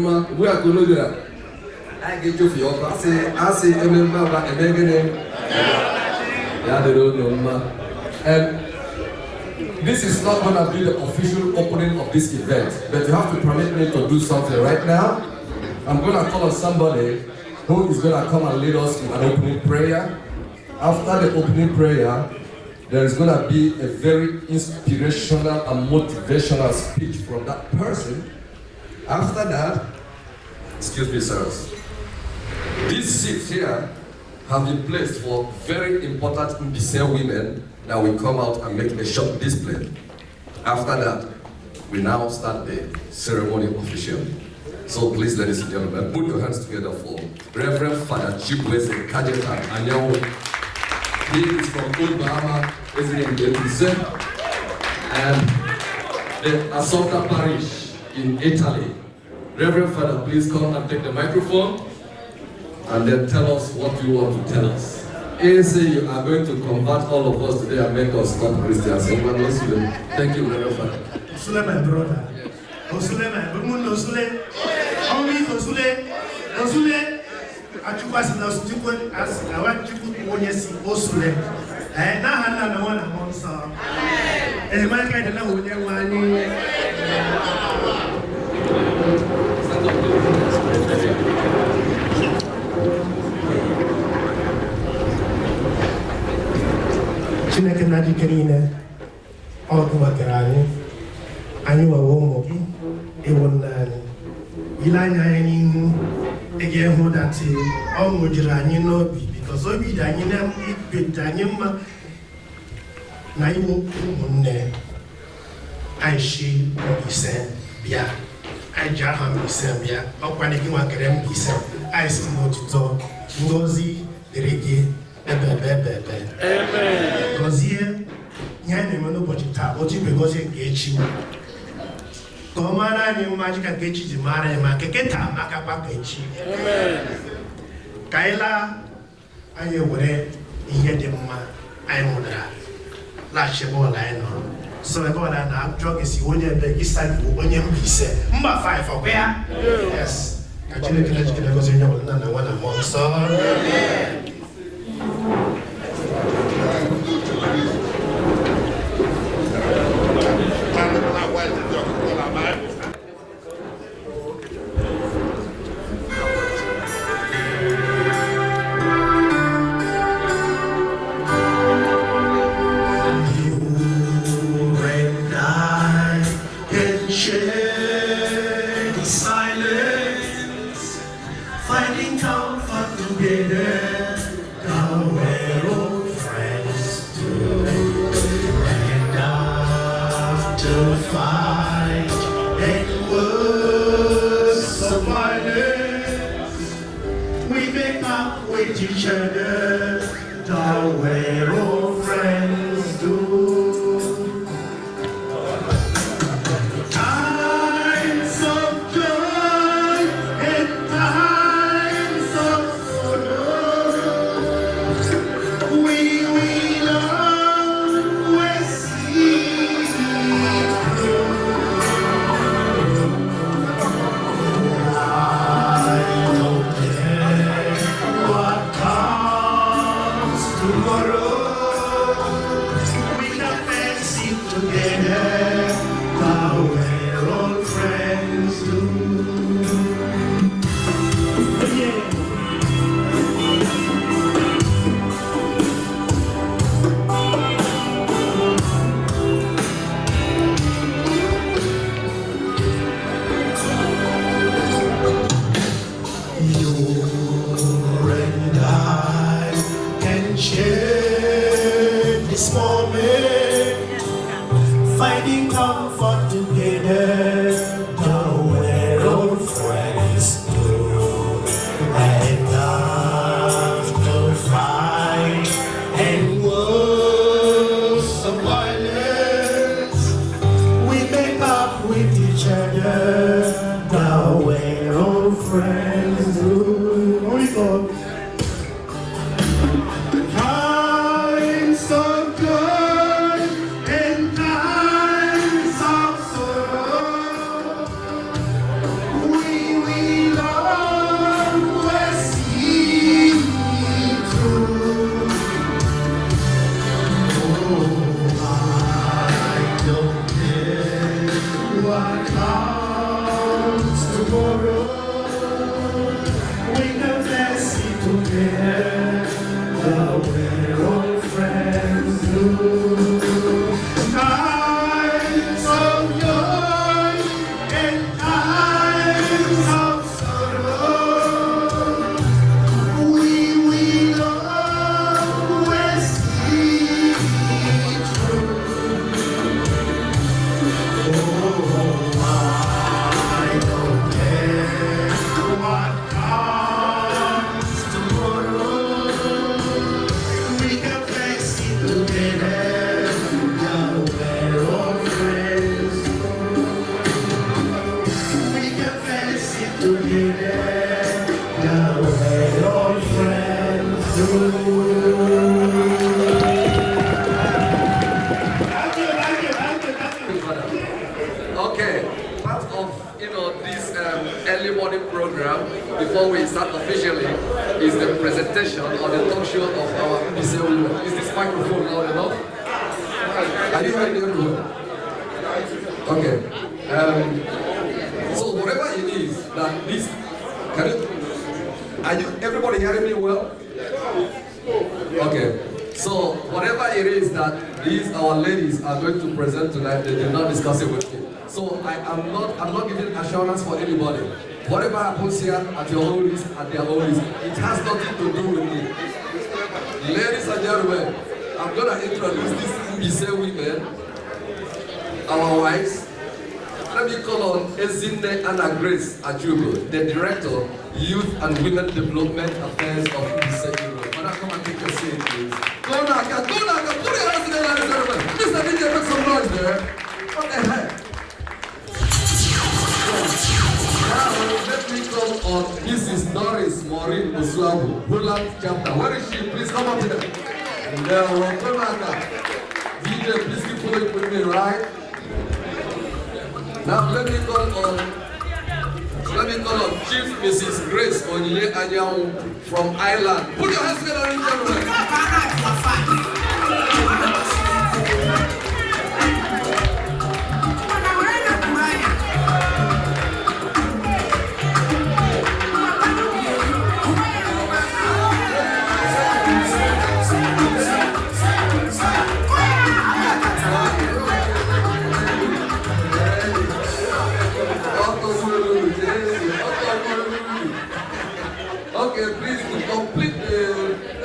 we are going to do that. I get you for your class. I say, and this is not going to be the official opening of this event, but you have to permit me to do something right now. I'm going to call on somebody who is going to come and lead us in an opening prayer. After the opening prayer, there is going to be a very inspirational and motivational speech from that person. After that, excuse me, sirs, these seats here have been placed for very important mbaise women that will come out and make a short display. After that, we now start the ceremony officially. So please, ladies and gentlemen, put your hands together for Reverend Father Chikwese Kajeta Anyanwu. He is from Old Bahama, President and the Assunta Parish in Italy. Reverend Father, please come and take the microphone and then tell us what you want to tell us. ASA, you are going to convert all of us today and make us not Christians. Thank you, Reverend Father. Osule, my brother. Osule, my brother. Osule. Only Osule. Osule. Achukwasi na Osule as I want you to wonyesi Osule. Na hana na wana monsa. Elimaka ina na wonye wani. Chineke na dikerine ogu wagarani anyi wa womo gi ewonani ilanya anyị ege hu dati o mujira anyị n'obi because obi dị anyị na ikpe anyị mma na iwo ụmụnne aishi mbaise bịa aja ha mbaise bịa ọkwa ne gị nwakere mbaise aisi n'otuto ngozi dịrị gị ebe amen gozie nye na-eme n'ụbọchị taa otu ibe gozie nke echi ka ọ mara anyị mmaji ka nke echi ji mara ya ma keke taa maka kwa ka echi ka anyị laa anyị were ihe dị mma anyị mụtara laghachi ebe ọla anyị nọ so ebe ọla na-ajọ gị si onye ebe gị bụ onye mbaise mba 5 ọkwa ya yes ka Chineke na jikere gozie onye ọbụla na nwa na mmụọ nsọ We Okay, part of this early morning program before we start officially is the presentation of the talk show of our mbaise women. Is this microphone loud enough? Are you hearing everyone? Okay. So whatever it is that this everybody hearing me well? Okay. So whatever it is that these our ladies are going to present tonight, they did not discuss it with me. So I'm not giving assurance for anybody. Whatever happens here at your own risk, at their own risk, it has nothing to do with me. Ladies and gentlemen, I'm gonna introduce these mbaise women, our wives. Let me call on Ezinne Anna Grace Ajubo, the Director, Youth and Women Development Affairs of mbaise Europe. Madam, come and take your seat, please. Go now, put your hands together, ladies and gentlemen. Mr. DJ, make some noise there. What the heck? Now, let me call on Mrs. Doris Maureen Osuabu, Holland chapter. Where is she? Please come up here. DJ, please keep following with me, right? Now let me call on Chief Mrs. Grace Onyinye Anyanwu from Ireland. Put your hands together, ladies and gentlemen. Okay, please to complete the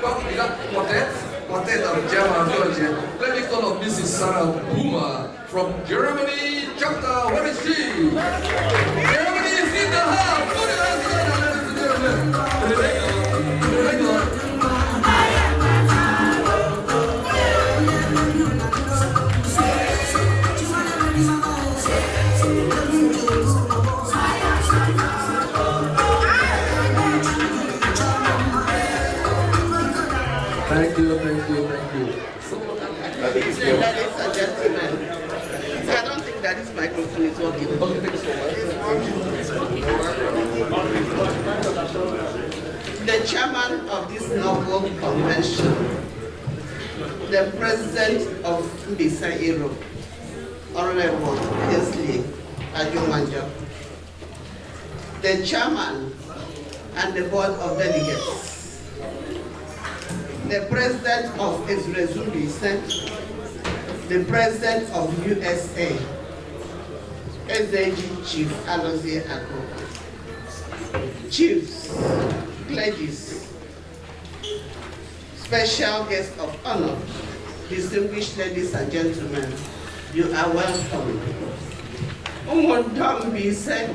quartet of German. Let me call on Mrs. Sarah Puma from Germany chapter. Where is she? Germany is in the house. Put your hands together, ladies and gentlemen. Thank you. So, ladies and gentlemen, I don't think that this microphone is working. The chairman of this novel convention, the president of mbaise Europe, Honorable Hensley Ajumanja, the chairman and the board of delegates, the president of mbaise, the president of USA, SAG Chief Alozie Ako, chiefs, clergies, special guests of honor, distinguished ladies and gentlemen, you are welcome. Umundom mbaise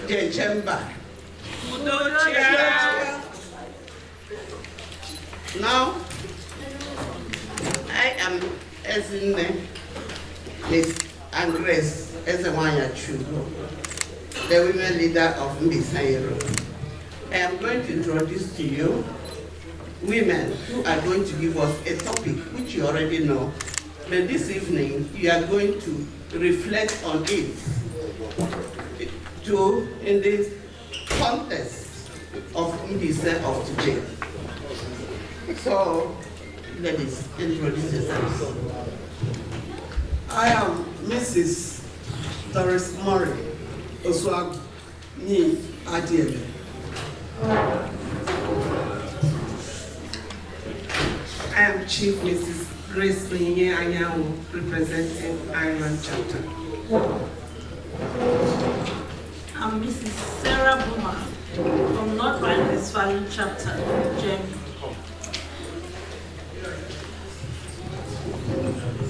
Jejemba. Now, I am Ezinne Miss Grace Ezewanyachu, the women leader of mbaise Europe. I am going to introduce to you women who are going to give us a topic which you already know, but this evening you are going to reflect on it in the context of mbaise of today. So, ladies, introduce yourselves. I am Mrs. Doris Maureen Osuagu Ni Adiele. I am Chief Mrs. Grace Onyinye Anyanwu, representing Ireland chapter. I'm Mrs. Sarah Buma from North Rhine-Westphalia chapter, Germany.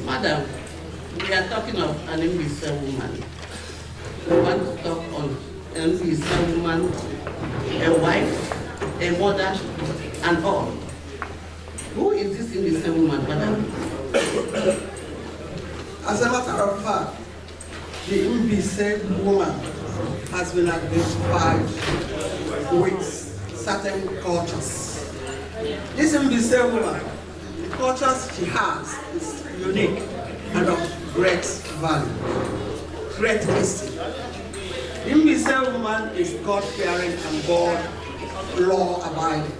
Madam, we are talking of an mbaise woman. We want to talk on an mbaise woman, a wife, a mother, and all. Who is this mbaise woman, madam? As a matter of fact, the mbaise woman has been identified with certain cultures. This mbaise woman, the cultures she has is unique and of great value, great history. The mbaise woman is God-fearing and God law-abiding.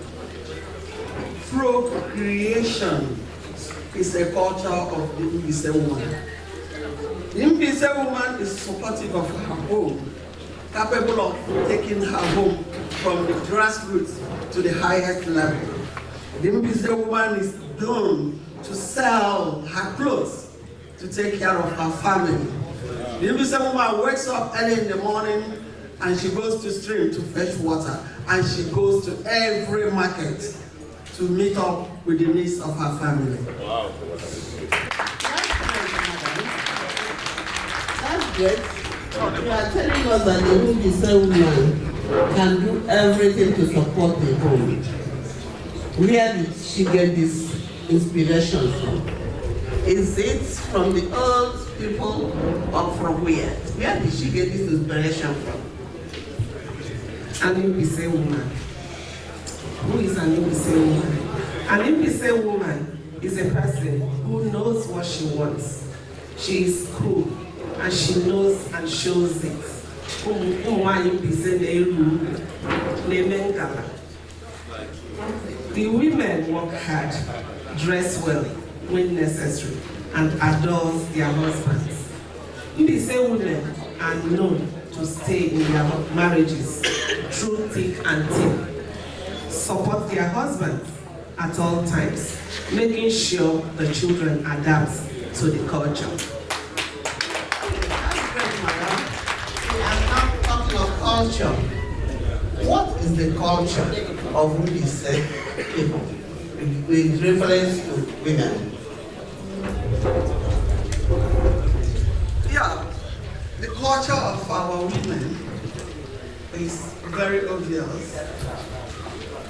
Procreation is a culture of the mbaise woman. The mbaise woman is supportive of her home, capable of taking her home from the grassroots to the highest level. The mbaise woman is known to sell her clothes to take care of her family. The mbaise woman wakes up early in the morning and she goes to stream to fetch water, and she goes to every market to meet up with the needs of her family. Wow. That's great. You are telling us that the mbaise woman can do everything to support the home. Where did she get this inspiration from? Is it from the old people or from where? Where did she get this inspiration from? An mbaise woman. Who is an mbaise woman? An mbaise woman is a person who knows what she wants. She is cool and she knows and shows it. The women work hard, dress well when necessary, and adore their husbands. Mbaise women are known to stay in their marriages through thick and thin, support their husbands at all times, making sure the children adapt to the culture. That's great, madam. We are now talking of culture. What is the culture of mbaise people with reference to women? Yeah, the culture of our women is very obvious.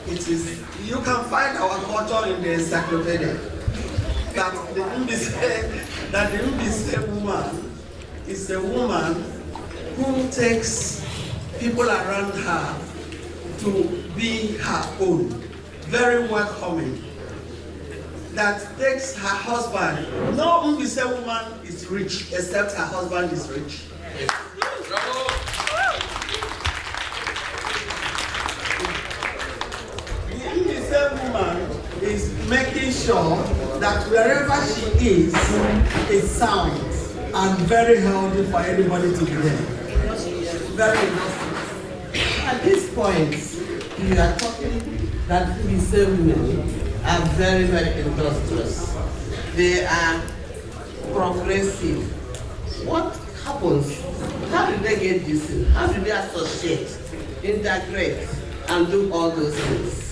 It is, you can find our culture in the encyclopedia. That the mbaise woman is a woman who takes people around her to be her own, very welcoming. That takes her husband. No mbaise woman is rich except her husband is rich. The mbaise woman is making sure that wherever she is sound and very healthy for anybody to be there. Very enough. At this point, we are talking that mbaise women are very, very industrious. They are progressive. What happens? How do they get this in? How do they associate, integrate, and do all those things?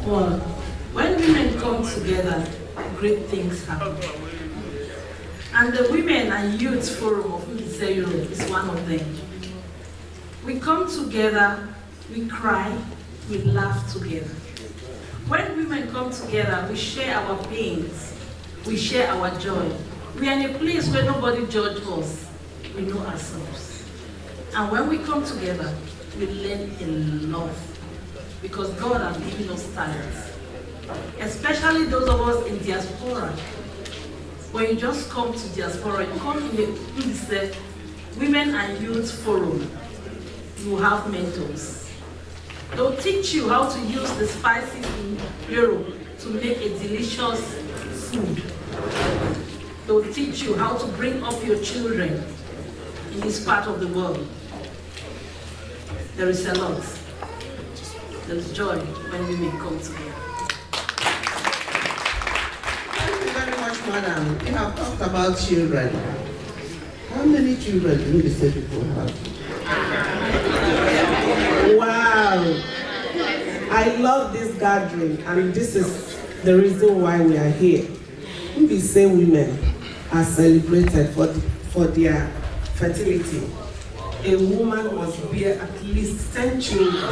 Well, when women come together, great things happen. And the Women and Youth Forum of mbaise Europe is one of them. We come together, we cry, we laugh together. When women come together, we share our pains, we share our joy. We are in a place where nobody judges us, we know ourselves. And when we come together, we learn a lot, because God has given us talents. Especially those of us in diaspora. When you just come to diaspora, you come in the mbaise Women and Youth Forum, you have mentors. They'll teach you how to use the spices in Europe to make a delicious food. They'll teach you how to bring up your children in this part of the world. There is a lot. There's joy when women come together. Thank you very much, madam. You have talked about children. How many children do mbaise people have? Wow! I love this gathering, and this is the reason why we are here. Mbaise women are celebrated for their fertility. A woman must bear at least 10 children.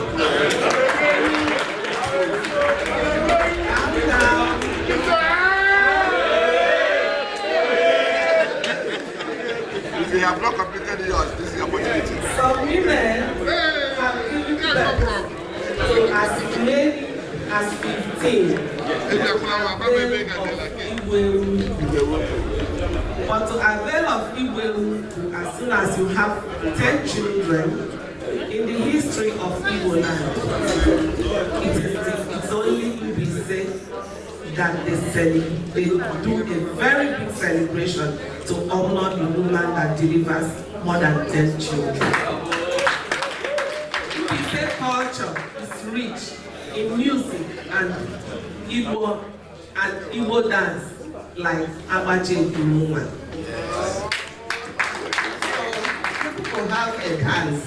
have not completed yours. This is your opportunity. Some women have given birth to as many as 15. But to avail of Igbo, as soon as you have 10 children, in the history of Igbo land, it's only mbaise that they do a very big celebration to honor the woman that delivers more than 10 children. Mbaise culture is rich in music and Igbo dance like Abache Woman. So people have a dance.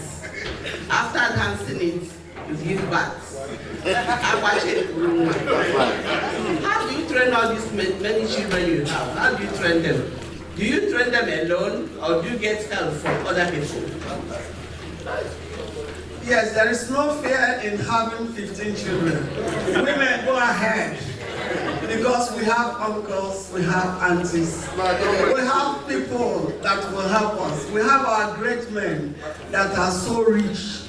After dancing it, you give bath. Abache Woman. How do you train all these many children you have? How do you train them? Do you train them alone or do you get help from other people? Yes, there is no fear in having 15 children. Women, go ahead. Because we have uncles, we have aunties, we have people that will help us. We have our great men that are so rich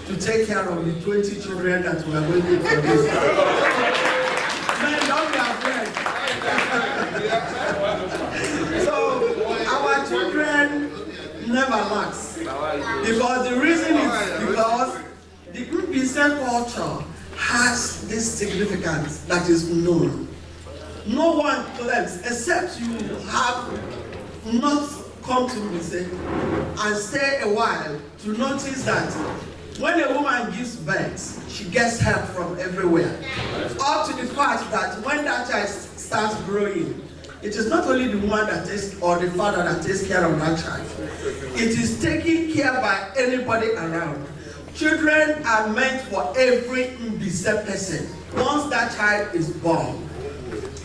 to take care of the 20 children that we are going to produce. Men, don't be afraid. So, our children never lacks. Because the reason is because the mbaise culture has this significance that is known. No one claims, except you have not come to mbaise and stay a while to notice that when a woman gives birth, she gets help from everywhere. Up to the fact that when that child starts growing, it is not only the woman that takes, or the father that takes care of that child. It is taken care by anybody around. Children are meant for every mbaise person. Once that child is born,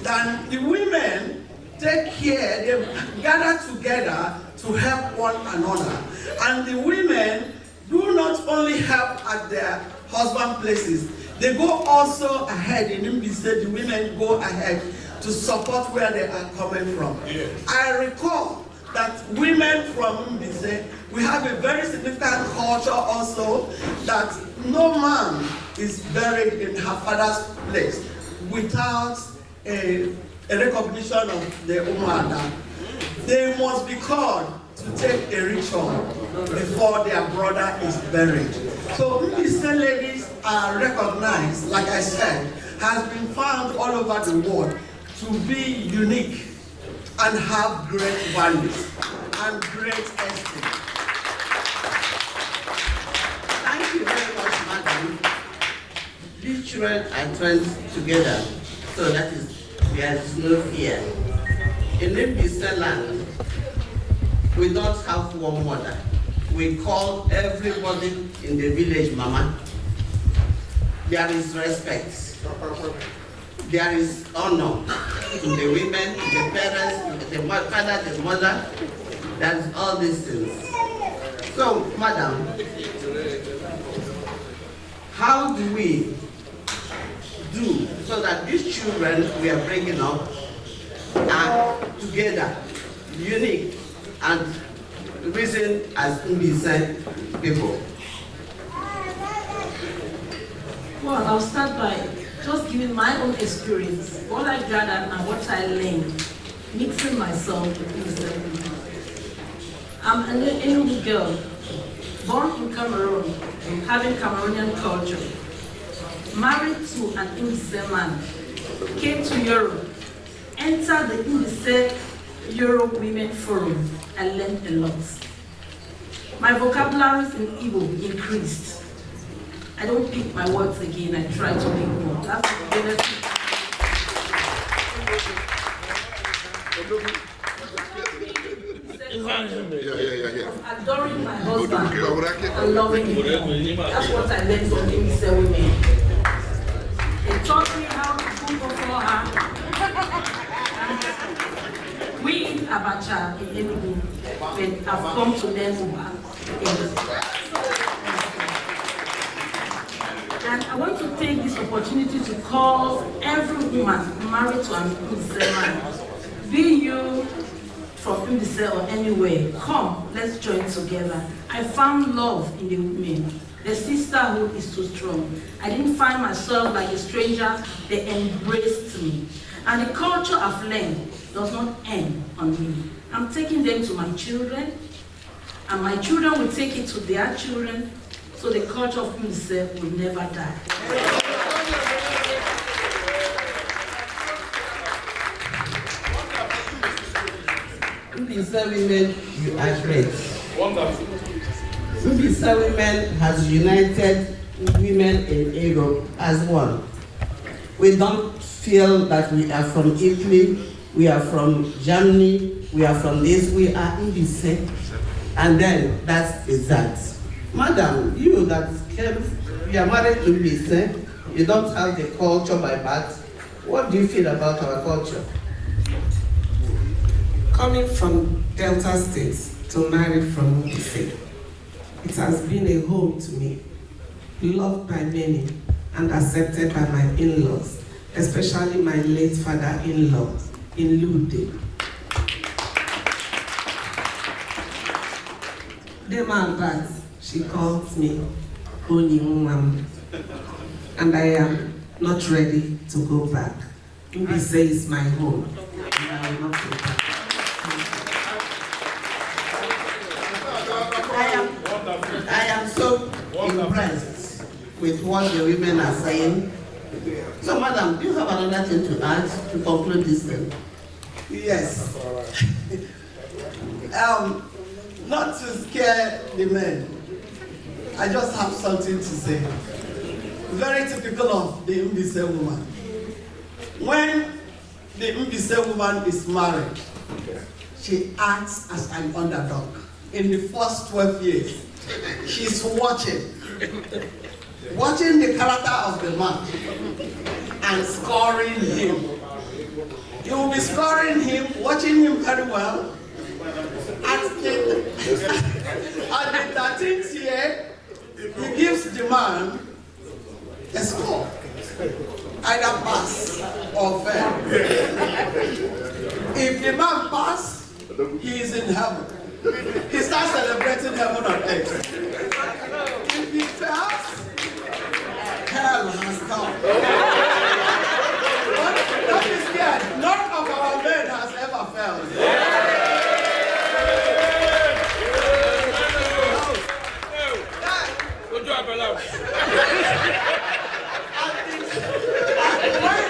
then the women take care, they gather together to help one another. And the women do not only help at their husband places, they go also ahead in mbaise, the women go ahead to support where they are coming from. Yeah. I recall that women from mbaise, we have a very significant culture also that no man is buried in her father's place without a recognition of the Umada. They must be called to take a ritual before their brother is buried. So mbaise ladies are recognized, like I said, has been found all over the world to be unique and have great values and great esteem. Thank you very much, madam. These children are trained together, so that is, there is no fear. In mbaise land, we don't have one mother. We call everybody in the village mama. There is respect. There is honor to the women, to the parents, to the father, the mother. That's all these things. So, madam, how do we do so that these children we are bringing up are together, unique, and reason as mbaise people? Well, I'll start by just giving my own experience, what I gathered and what I learned, mixing myself with mbaise. I'm an Enugu girl, born in Cameroon, having Cameroonian culture, married to an mbaise man, came to Europe, entered the mbaise Europe Women Forum, and learned a lot. My vocabularies in Igbo increased. I don't pick my words again, I try to pick more. That's the benefit. Adoring my husband and loving him. That's what I learned from mbaise women. They taught me how to cook for her. We eat abacha in Enugu, but I've come to learn Uba. And I want to take this opportunity to call every woman married to an mbaise man, be you from of Mbaise or anywhere, come, let's join together. I found love in the women. The sisterhood is too strong. I didn't find myself like a stranger. They embraced me. And the culture I've learned does not end on me. I'm taking them to my children, and my children will take it to their children, so the culture of Mbaise will never die. Mbaise women, you are great. Wonderful. Mbaise women has united women in Europe as one. We don't feel that we are from Italy, we are from Germany, we are from this, we are Mbaise. And then that is that. Madam, you that came, you are married to Mbaise, you don't have the culture by birth. What do you feel about our culture? Coming from Delta States to marry from Mbaise, it has been a home to me, loved by many and accepted by my in-laws, especially my late father-in-law in Lude. The man that she calls me Onyinwam, and I am not ready to go back. Mbaise is my home, and I will not go back. I am so impressed with what the women are saying. So, madam, do you have another thing to add to conclude this thing? Yes. Not to scare the men, I just have something to say. Very typical of the Mbaise woman. When the Mbaise woman is married, she acts as an underdog. In the first 12 years, she's watching the character of the man and scoring him. You will be scoring him, watching him very well. At the 13th year, he gives the man a score, either pass or fail. If the man pass, he is in heaven. He starts celebrating heaven on earth. If he fails, hell has come. But don't be scared. None of our men has ever failed.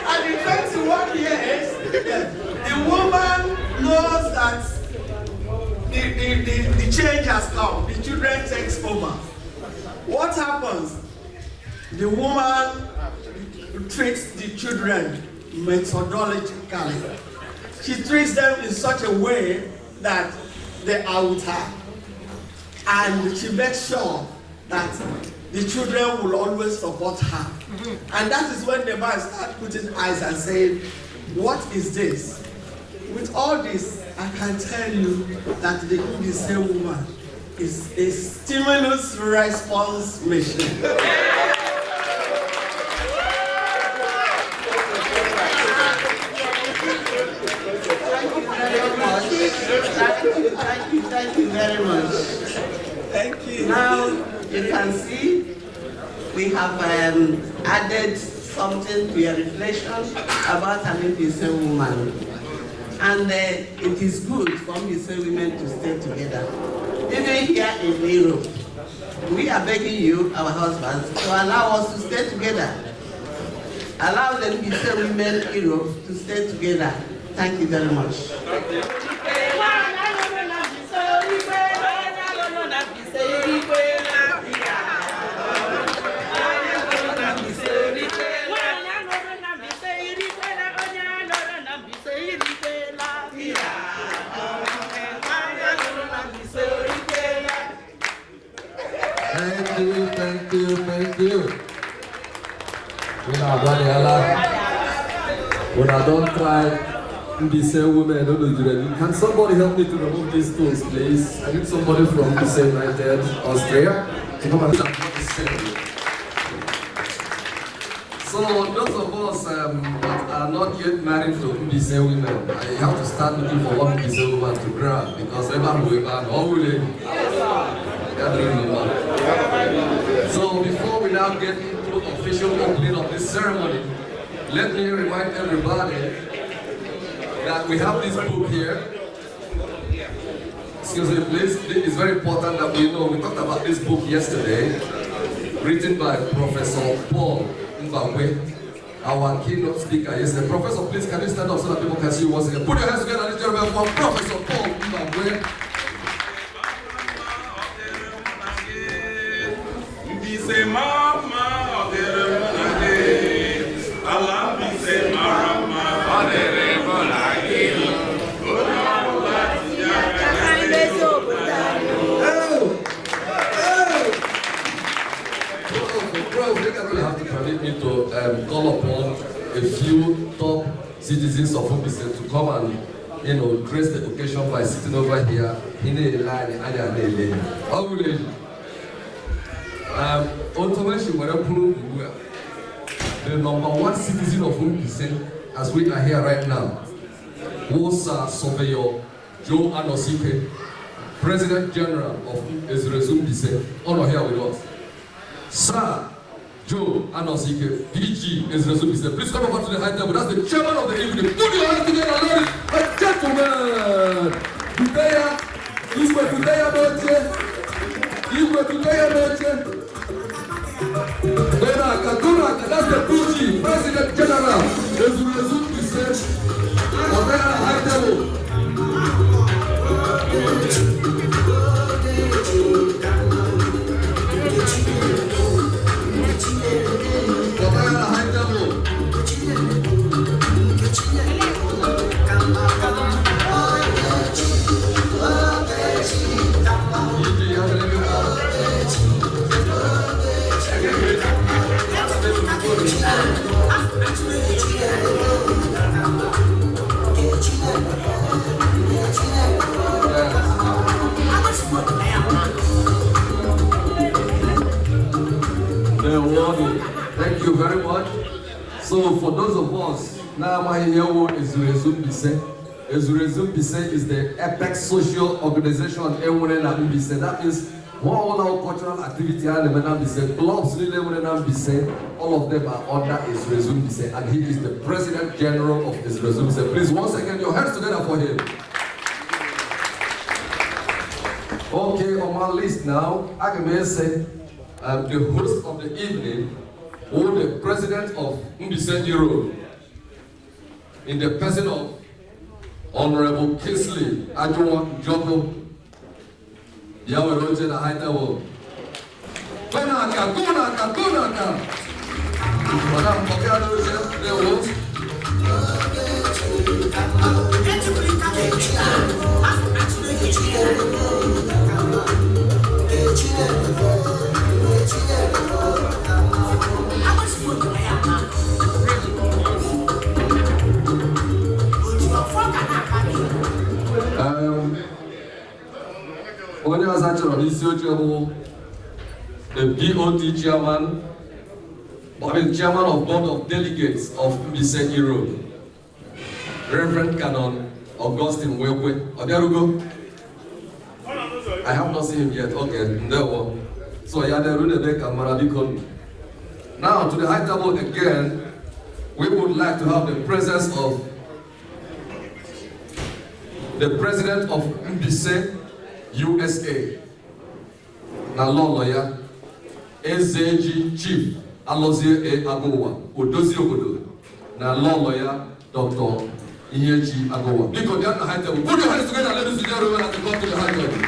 At the 21 years, the woman knows that the change has come. The children takes over. What happens? The woman treats the children methodologically. She treats them in such a way that they are with her. And she makes sure that the children will always support her. And that is when the man starts putting eyes and saying, what is this? With all this, I can tell you that the Mbaise woman is a stimulus response machine. Thank you very much. Thank you. Now, you can see we have added something to your reflection about an Mbaise woman. And it is good for Mbaise women to stay together. Even here in Europe, we are begging you, our husbands, to allow us to stay together. Allow the Mbaise women in Europe to stay together. Thank you very much. Thank you. When I don't try Mbaise women, don't do it. Can somebody help me to remove these stools, please? I need somebody from Mbaise United, Austria, to come and So those of us that are not yet married to mbaise women, you have to start looking for one mbaise woman to grab because So before we now get into official opening of this ceremony, let me remind everybody that we have this book here. Excuse me, please. It's very important that we know. We talked about this book yesterday, written by Professor Paul Mbangwe, our keynote speaker yesterday. Professor, please, can you stand up so that people can see you once again? Put your hands together, ladies and gentlemen, for Professor Paul Mbangwe. Permit me to call upon a few top citizens of mbaise to come and grace the occasion by sitting over here in a line. The number one citizen of mbaise, as we are here right now, was Surveyor Joe Anosike, President General of mbaise, honor here with us. Sir Joe Anosike, DG, please come over to the high table. That's the chairman of the evening. Put your hands together, ladies and gentlemen. Today, that's the DG, President General, on the high table. Thank you very much. So for those of us, now my name is mbaise. mbaise is the apex social organization in mbaise. That means all our cultural activity and mbaise, clubs in mbaise, all of them are under mbaise, and he is the President General of mbaise. Please, once again, your hands together for him. Okay, on my list now, I can say the host of the evening, or the president of mbaise Europe, in the person of Honorable Kingsley Ajowa Joko, Yahweh Roger the High Table. Gonaka. Madame Bokado Roger, the host. When I was actually the BOD chairman, chairman of board of delegates of mbaise Europe, Reverend Canon Augustine Wekwe. Oderugo? I have not seen him yet. Okay, there one. So now to the high table again, we would like to have the presence of the president of mbaise USA, na law lawyer, SAG Chief Alozie Agowa, Odozi Obodo, na law lawyer, Dr. Iheji Agowa. Because they are the high table. Put your hands together, ladies and gentlemen, as they come to the high table.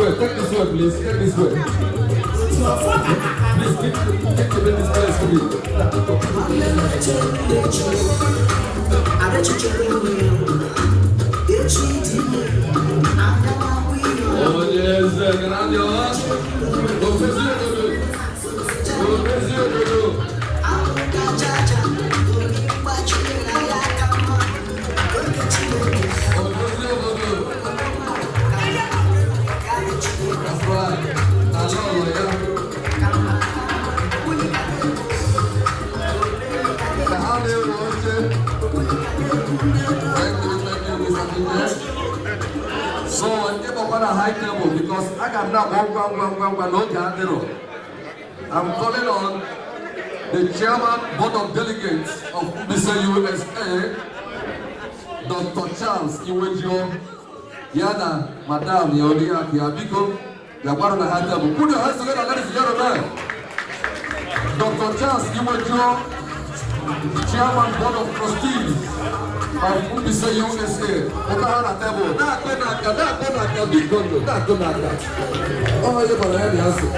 Take this way, please. Take this way. Please, take the business place for me. Oh yes, gracias. That's right. I love it. So, if I'm gonna high table because I can now go. I'm calling on the chairman board of delegates of mbaise USA, Dr. Charles Iwejo, Yana, Madam Yodia Kiabiko, Yabara high table. Put your hands together, ladies and gentlemen. Dr. Charles Iwejo, Chairman Board of Trustees of mbaise USA. Okahana table. Not big bundle. Not oh, you're gonna have the answer.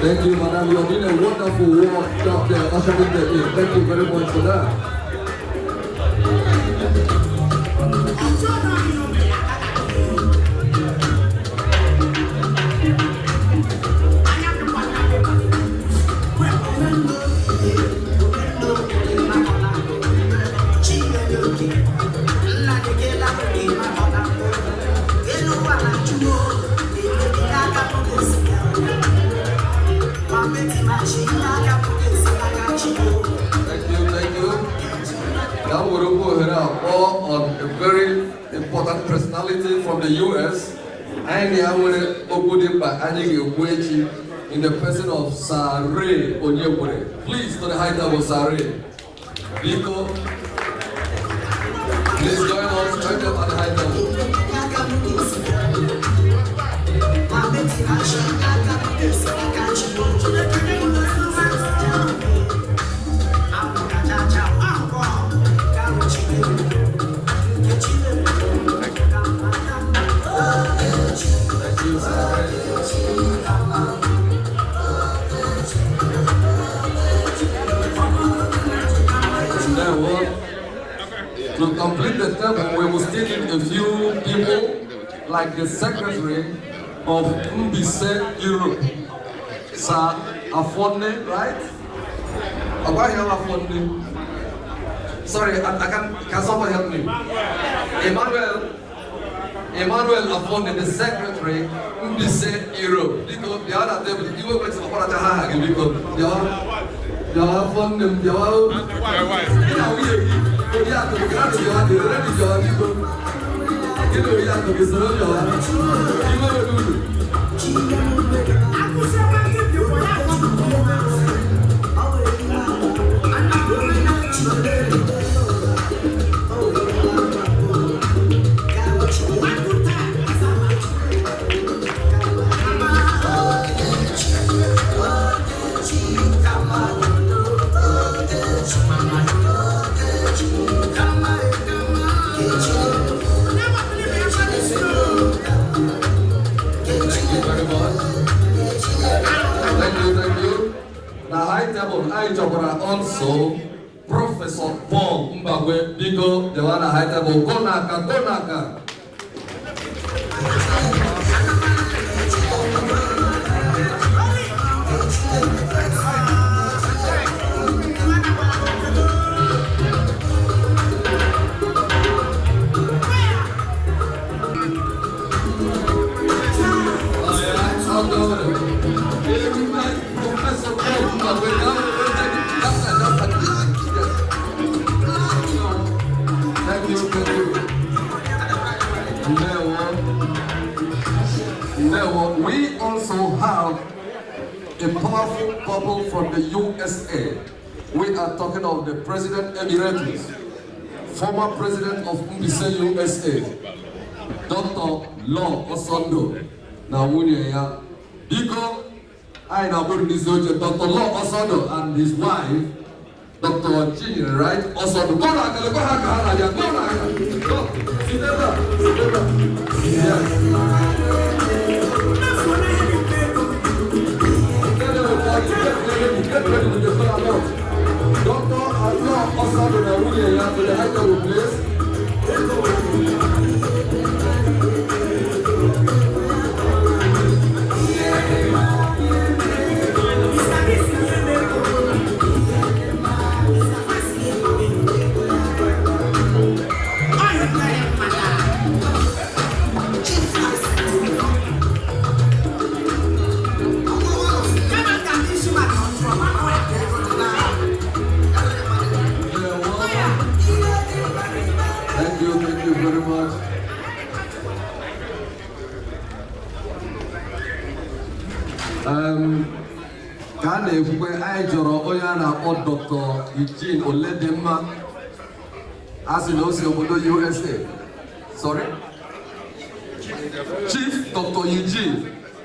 Thank you, Madam. You're doing a wonderful work job there, ushering them in. Thank you very much for that. Now we're going to hear more on a very important personality from the US. And I want to open it by Anyi Gwechi in the person of Sare Onyebure. Please, to the high table, Sare. Biko, please join us, join them at the high table. To complete the term, we will still need a few people, like the secretary of mbaise Europe, Sir Afonne, right? Afonne. Sorry, can someone help me? Emmanuel Afonne, the secretary, mbaise Europe. Because the other table, you will make some also Professor Paul Mbagwe Bigo, the one high table, Gonaka. Professor Paul Mbagwe. Thank you. We also have a powerful couple from the USA. We are talking of the President Emeritus, former President of mbaise USA, Dr. Law Osondo. Now, Biko, I now go to this Dr. Law Osondo and his wife, Dr. Chini, right? Also, go back. Sit down. Yes. Ka a na-ekwukwe anyị jọrọ onye a na-akpọ Dr. Eugene Oledimma a sị na o si obodo USA. Sorry? Chief Dr. Eugene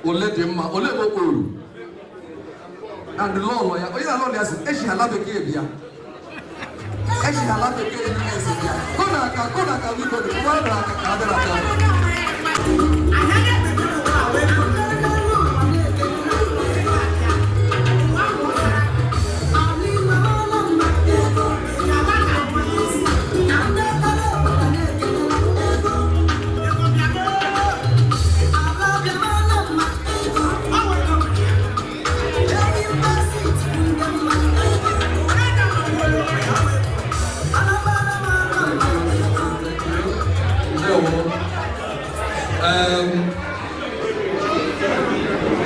Oledimma Olebokoro and the law lawyer onye na-alọ ya sị echi ala bekee bịa echi ala bekee US bịa kona aka biko dị kwa na aka ka adịra aka.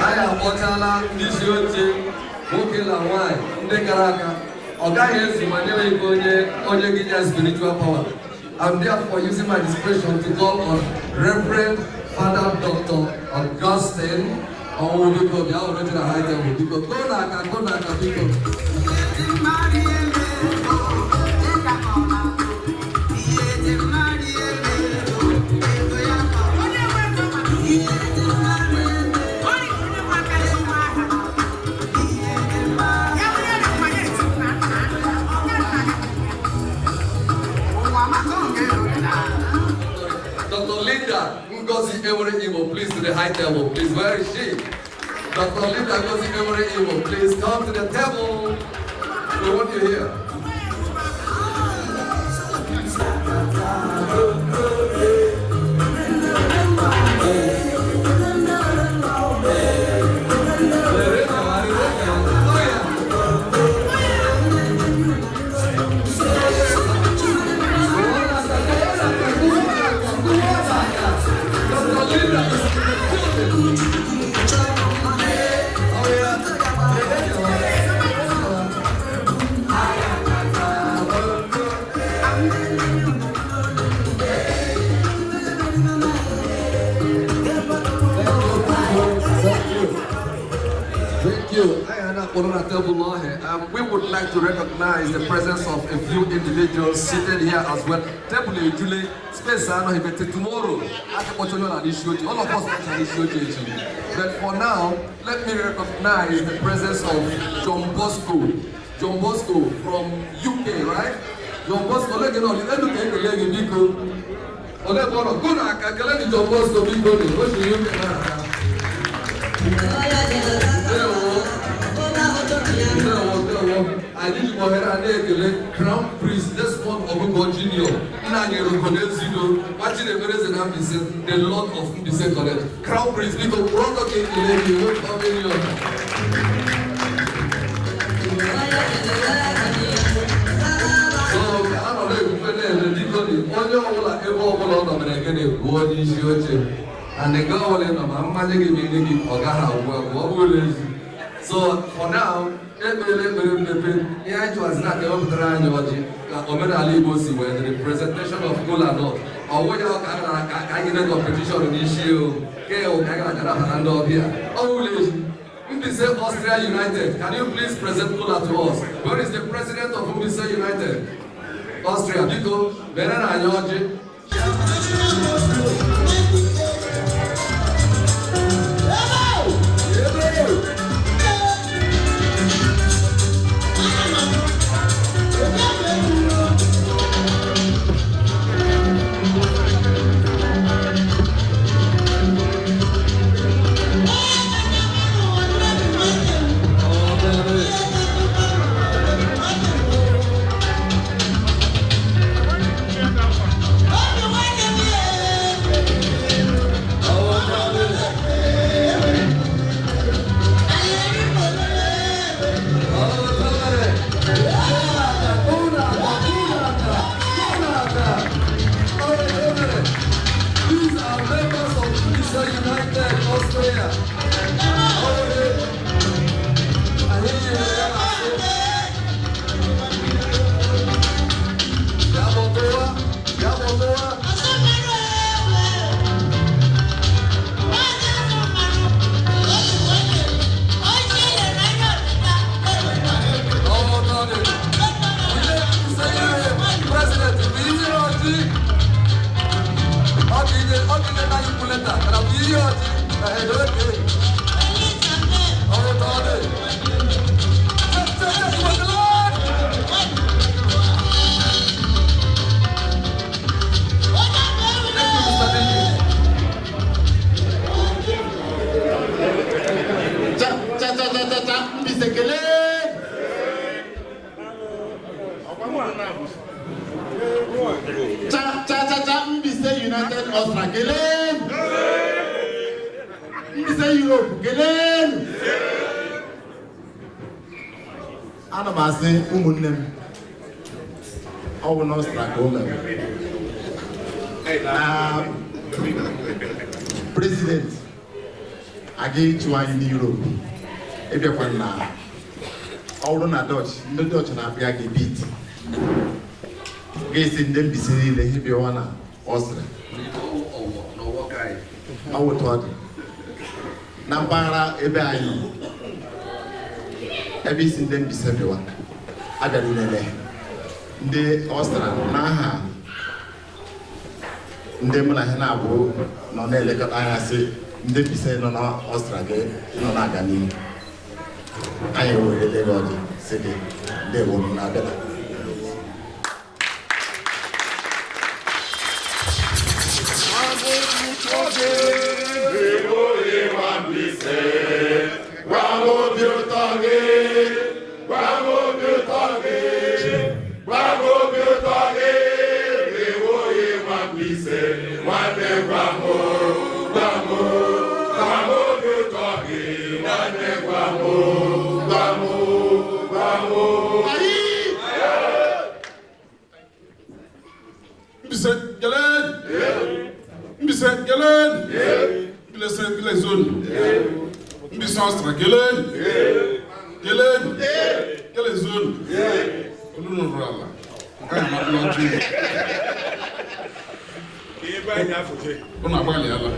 Anyị akpọchala ndị isi oche nwoke na nwanyị ndị gara aga ọ gaghị ezu ma nyewe ike onye gị ya spiritual power. I'm therefore using my discretion to call on Reverend Father Dr. Augustine Onwubiko bịa were oche na ha ike Onwubiko go na aka biko. Dr. Linda Ngozi Emery Imo, please to the high table, please. Where is she? Dr. Linda Ngozi Emery Imo, please come to the table. We want you here. We would like to recognize the presence of a few individuals seated here as well. Julie, space tomorrow. All of us. But for now, let me recognize the presence of John Bosco. John Bosco from UK, right? John Bosco, let me know. Let me take a leg because John Bosco I need to go ahead and Crown Priest, this one of Ogungo Junior. Watching the brothers and ambassadors, the Lord of Mbise College. Crown Priest, because brother came to let you come in your. So, I don't know if you so for now, the presentation of Golano, or what you can competition issue, Mbise Austria United. Can you please present Gola to us? Where is the president of Mbise United? Austria, Biko, Berena George. Mbaise United Austria, Gelen! Mbaise Europe, Gelen! Ana m asị ụmụnne m, ọ bụ n'Austria ka o mere. President aga ịchụ anyị n'Europe, ịbịakwa na ọ bụrụ na Dutch, ndị Dutch na-abịa gị beat. Ga-esi ndị Mbaise niile ihe bịawa na Austria. Ọ wụtụ ọ dị. Na mpaghara ebe anyị ebe isi ndị Mbaise bịawa abịara ilele ndị Austria n'aha ndị mụ na ha na-abụ nọ na-elekọta anya sị ndị Mbaise nọ na Austria gị nọ na-aga n'ihu. Anyị were lele ọjị sị gị ndị ewuru na-abịala. Mbaise Austria, Gelen! Gelen! Gelen zone! Olu no rala. Aya ma lo ju. Ke ba nya fote. Ona ba le ala.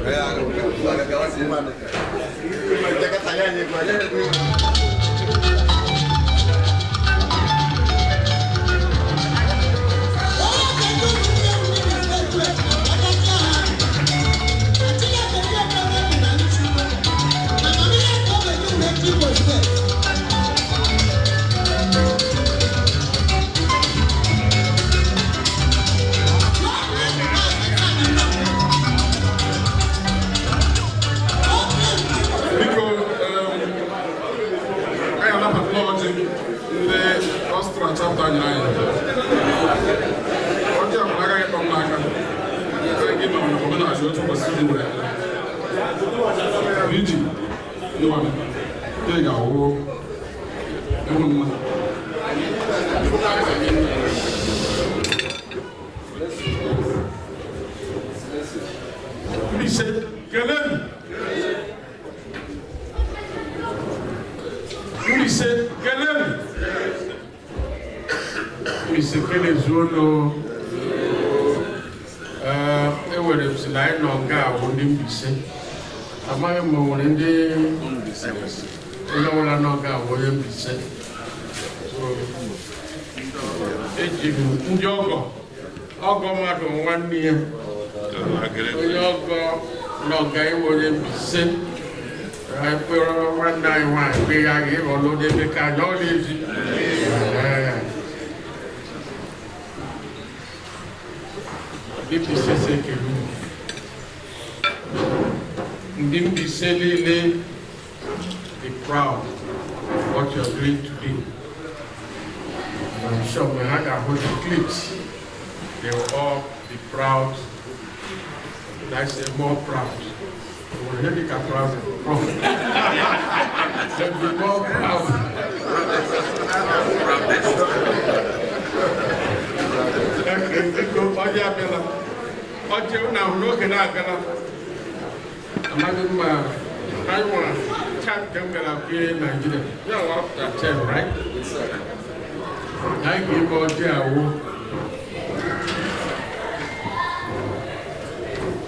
Be proud of what you're going to do. And I'm sure when I hold the clips, they will all be proud. I say more proud. When you look at proud, they'll be more proud. I want to tap them up here in Nigeria. You know what that tell, right? I give out there.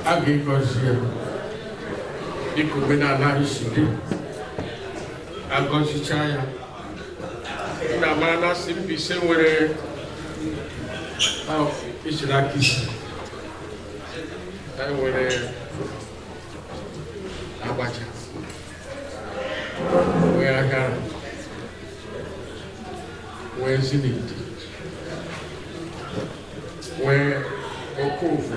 I give us here. It could be not nice. I go to China. Na mana simpi semwere. Oh, it's like this. I will. Abacha. Where I got where's in it? Where Okofu?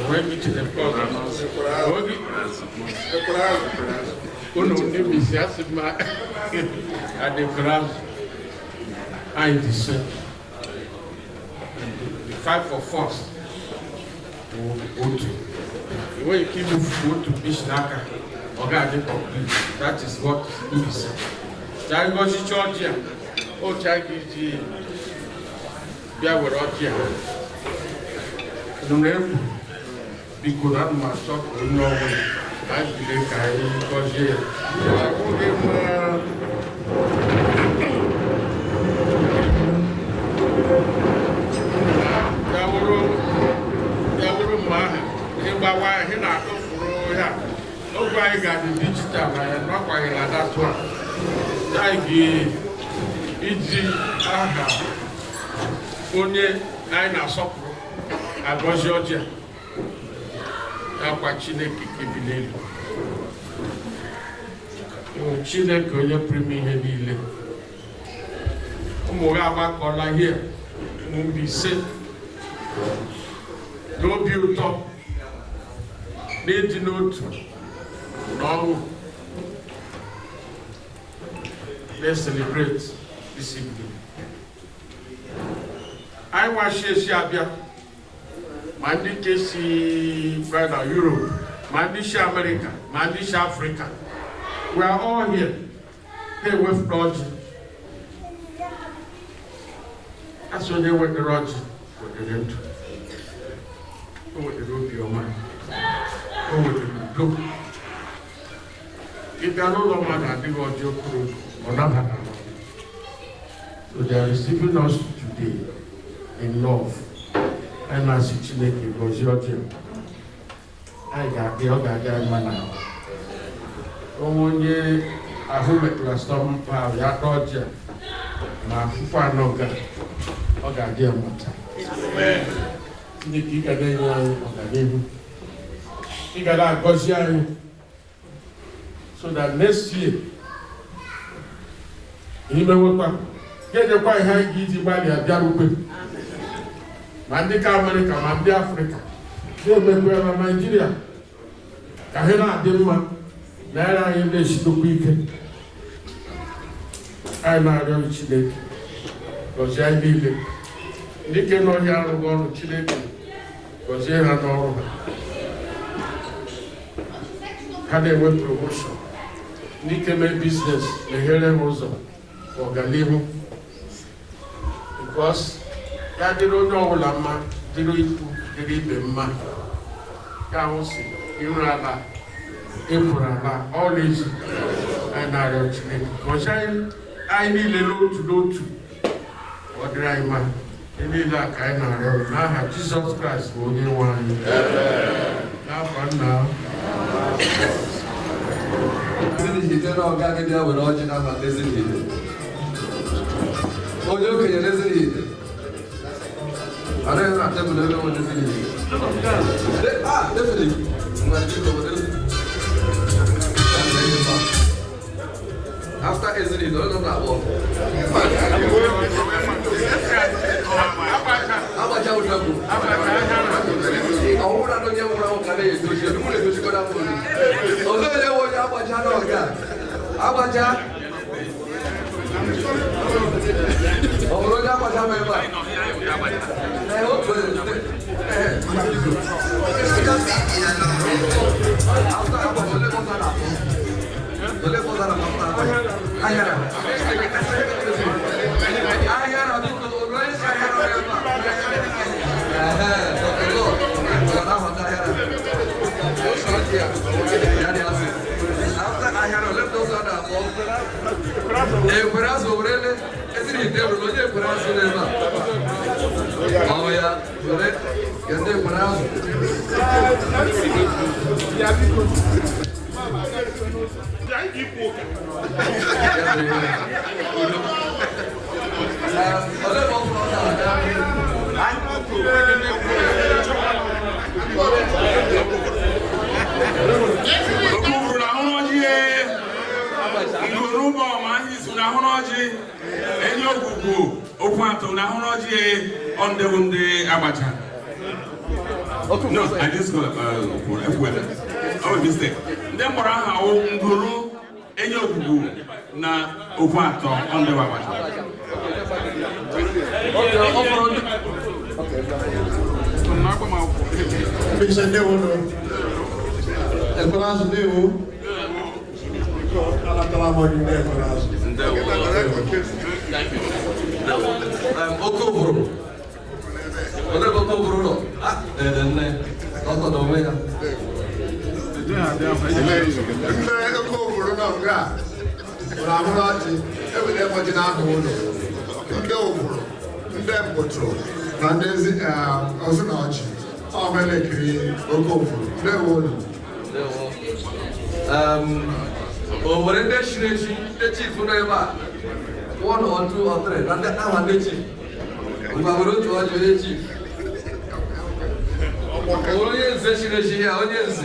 Where me to the program? Uno name is Yasima at the ground. I descend. The fight for force. When you keep go to Bishnaka, that is what you say. Jangoshi Georgia, oh Chaggy, Biawarotia. No name, because I'm my shop in Norway. I believe I because here. Nobody got the digital and not quite like that one. Easy, only I know supper. I was Georgia. I'm watching a kick. Chile could you premium heavily? Mogawa Kola here. Mbaise. No build up. Need to know. No. Let's celebrate this evening. I was Shabia. Mandi Kesi, brother Europe. Mandi America. Mandi Africa. We are all here. They were flogged. That's when they went to Roger. What they did. What they do to your mind. What they do. If they are no longer than they got your crew, or not have so they are receiving us today in love. And as it's Chineke goes your gym. I got the other guy man. Only I hope it was some power. Ya Roger. My fufa no guy. Okay, dear Mata. Niki Kadena, okay, he got a Gosian so that next year he may work. Get the quite high easy by the Jarupe. Mandika America, Mandi Africa. They may go to Nigeria. Kahena, Denmark, Naira English to weekend. I know the Chile. Because I did it. Nick and Oya go to Chile. Because they had all had a web promotion. Nick made business, the Helen Rosa for Galimo. Because that they don't know Lama, they don't man. Council, Irala, April, all this, and I don't Chile. Because I need a load to go to. What did I man? Any that kind of road. Now have Jesus Christ for only one. Now fun now. He tell our guy there with original and listen here. Oh, you can listen here. I don't have to know what listen here. Ah, definitely. After isn't it? Don't know that one. How much I would love you? I would not know what I'm going to do. You want to go down for me. Although they want how much I know again. How much I? Oh, no, how much I ogugu okwato na honoje on the wunde abacha. No, I just got oh mistake. Then mora ha o nguru enye ogugu na okwato on the abacha. Okobro. Ode okobro no. Ah, nne. Ọkọ do me ya. Okobro no nga. Ora mo ati. Ebe de mo ji na ahụ ụlọ. Ndị obro. Ndị mbotro. Na ndezi ọsọ na ọchị. Ọ mere kiri okobro. Ndị wolu. Over the chief forever. 1 or 2 or 3. And that now the chief. We are going to watch the chief. Only in session here, audience.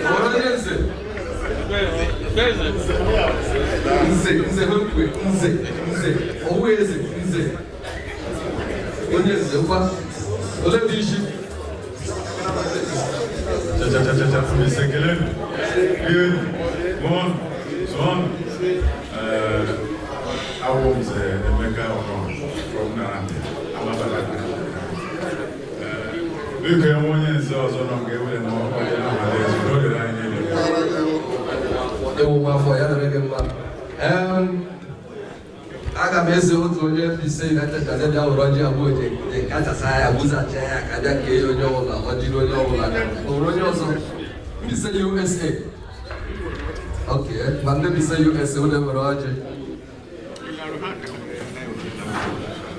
Audience. Always. I was a mega from Narante. I'm a bad we can one and so on give them more. I got messy with you to say that I Roger would the Katasaya, Buzacha, Kadaki, Yola, or Yola, or Roger. Mr. USA. Okay, but let me say USA, whatever Roger.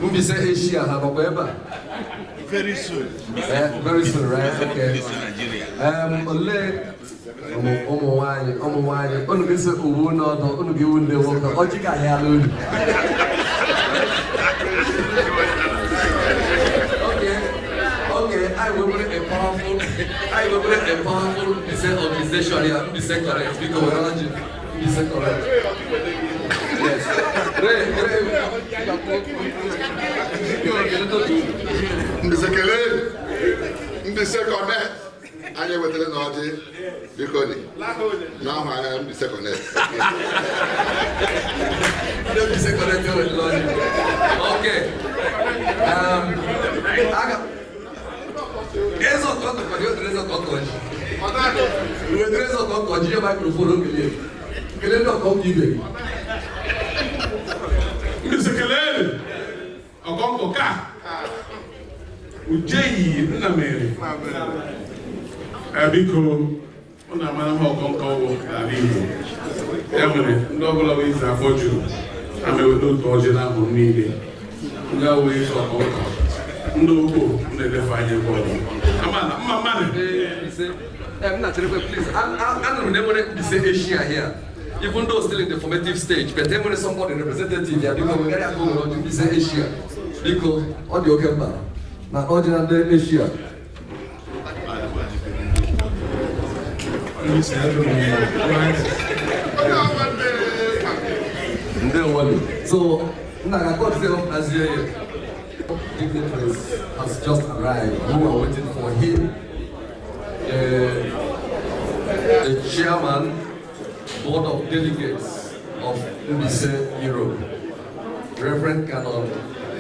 We say Asia, have a weba. Very soon. Very soon, right? Okay. Only this is Ubu, not only given the worker. What you got here, Lou? Okay, I will bring a powerful, organization here. Be correct, because Roger, be correct. Yes. Mbise connect. Anya wetele na odi bikoni. Now I am Mbise connect. Mbise connect with Lord. Okay. Aga. Ezo koko kwa hiyo trezo koko. Uwe trezo koko jia microphone ngile. Ngile ndo koko ngile. Mbise kelele. Okonko ka. Ujeyi na mere. Abiko una mana ho konko wo aliwo. Emene ndo bula we za foju. Ame we do toje na mo niile. Nga we so konko. Ndo go ndele fanye body. Amana mama ne. Say please. I don't remember to say Asia here. Even though still in the formative stage, but then when somebody representative here, because we gotta go on to say Asia. Because on the Okemba. Now, original Asia. So, dignitaries has just arrived. We are waiting for him. The chairman, board of delegates of mbaise Europe, Reverend Canon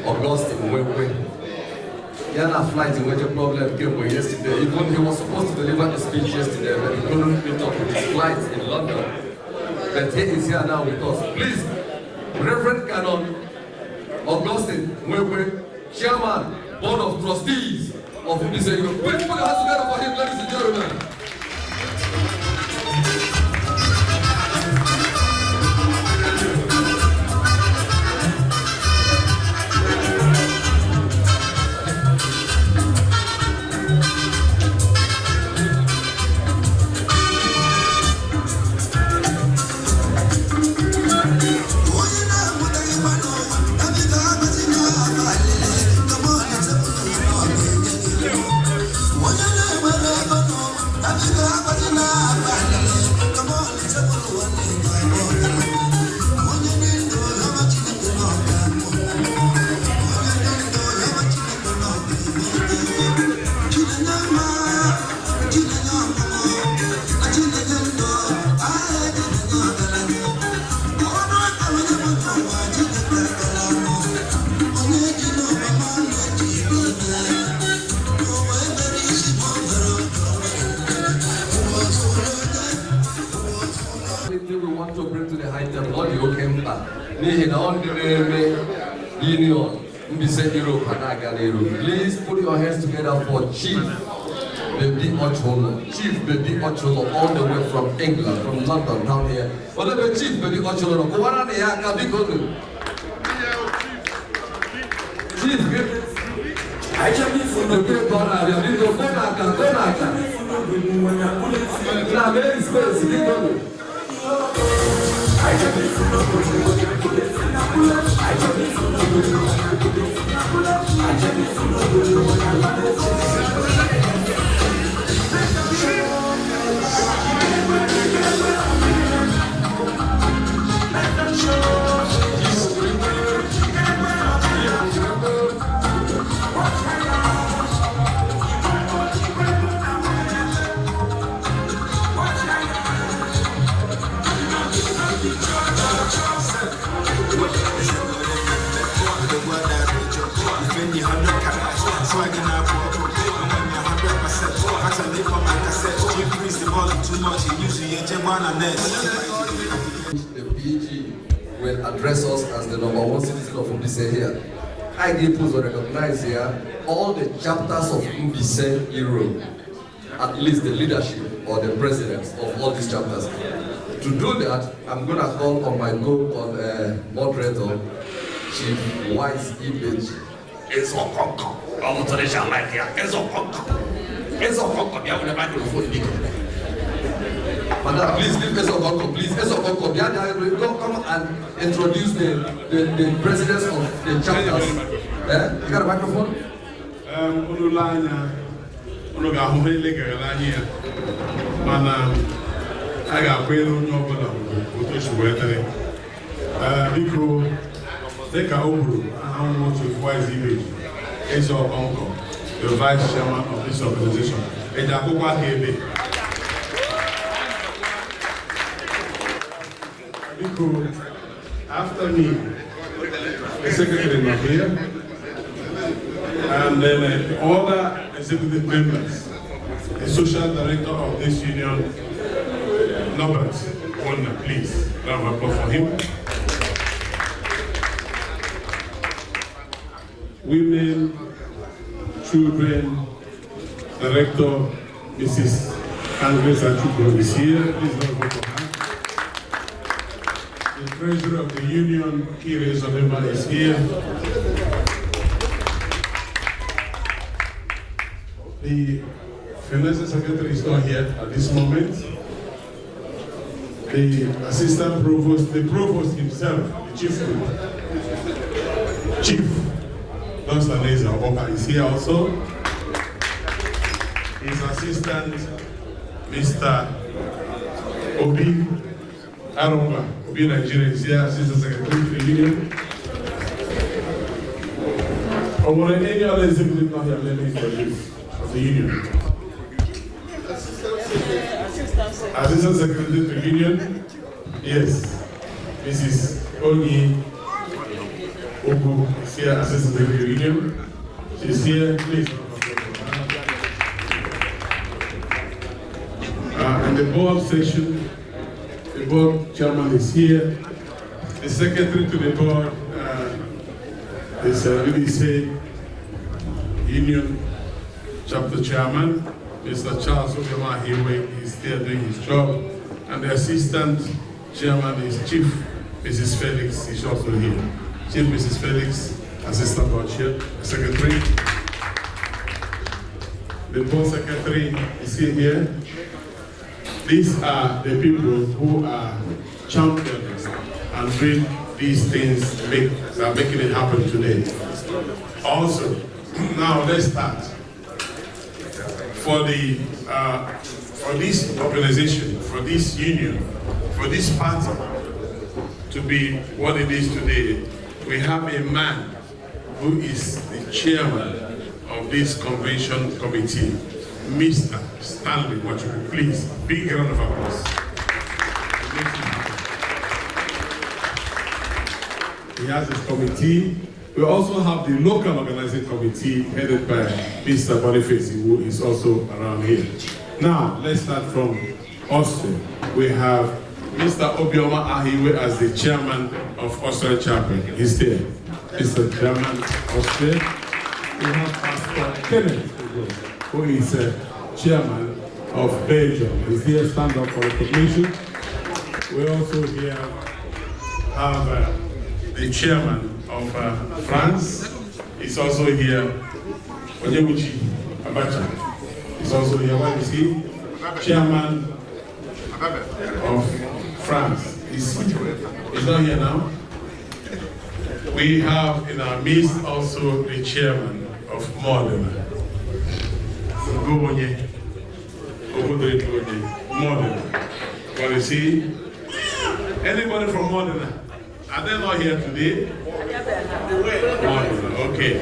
Augustine Wewe. He had a flight in which a problem came with yesterday. Even he was supposed to deliver a speech yesterday, but he couldn't meet up with his flight in London. But he is here now with us. Please, Reverend Canon Augustine Wewe, Chairman, Board of Trustees of mbaise Europe. Please put your hands together for him, ladies and gentlemen. want to bring to the high table, all the okay back. Union, please put your hands together for Chief Baby Ocholo. Chief Baby Ocholo, all the way from England, from London, down here. Whatever Chief Baby Ocholo, go on here, can be good. Chief, I just need to know the corner. You need to go back. Now, very space, I just need to know The PG will address us as the #1 citizen of Mbaise here. I give to recognize here all the chapters of Mbaise Europe, at least the leadership or the presidents of all these chapters. To do that, I'm going to call on my moderator, Chief Wise Image. Madam, please leave Ezokonko, please. Ezokonko, come and introduce the presidents of the chapters. You got a microphone? The vice chairman of this organization. After me, the secretary not here, and then the other executive members, the social director of this union, Norbert Wonder, please, round of applause for him. Women, children, director, Mrs. Andres Achuko is here, please round of applause for her. The treasurer of the union, Kire Zolema, is here. The finance secretary is not here at this moment. The assistant provost, the provost himself, the chief Dr. Neza Oboka is here also. His assistant, Mr. Obi Arunga, Obi Nigeria is here, assistant secretary to the union. Or any other executive not here, let me introduce of the union. Assistant secretary to the union, yes, Mrs. Onyi Ogu is here, assistant secretary to the union. She's here, please. And the board section, the board chairman is here. The secretary to the board is Mbaise Union chapter chairman, Mr. Charles Ogema Hiwe, is there doing his job. And the assistant chairman is Chief Mrs. Felix, is also here. Chief Mrs. Felix, assistant board chair, secretary. The board secretary is here. These are the people who are champions and bring these things, that are making it happen today. Also, now let's start. For this organization, for this union, for this party to be what it is today, we have a man who is the chairman of this convention committee, Mr. Stanley Wachuku. Please, big round of applause. He has his committee. We also have the local organizing committee headed by Mr. Boniface, who is also around here. Now, let's start from Austria. We have Mr. Obioma Ahiwe as the chairman of Austria Chapel. He's there. Mr. Chairman of Austria. We have Pastor Kenneth, who is chairman of Belgium. He's here, stand up for recognition. We also here have the chairman of France. He's also here. Onyewuchi Abacha. He's also here. What is he? Chairman of France. He's not here now. We have in our midst also the chairman of Modena. Modena. What is he? Anybody from Modena? Are they not here today? Modena, okay.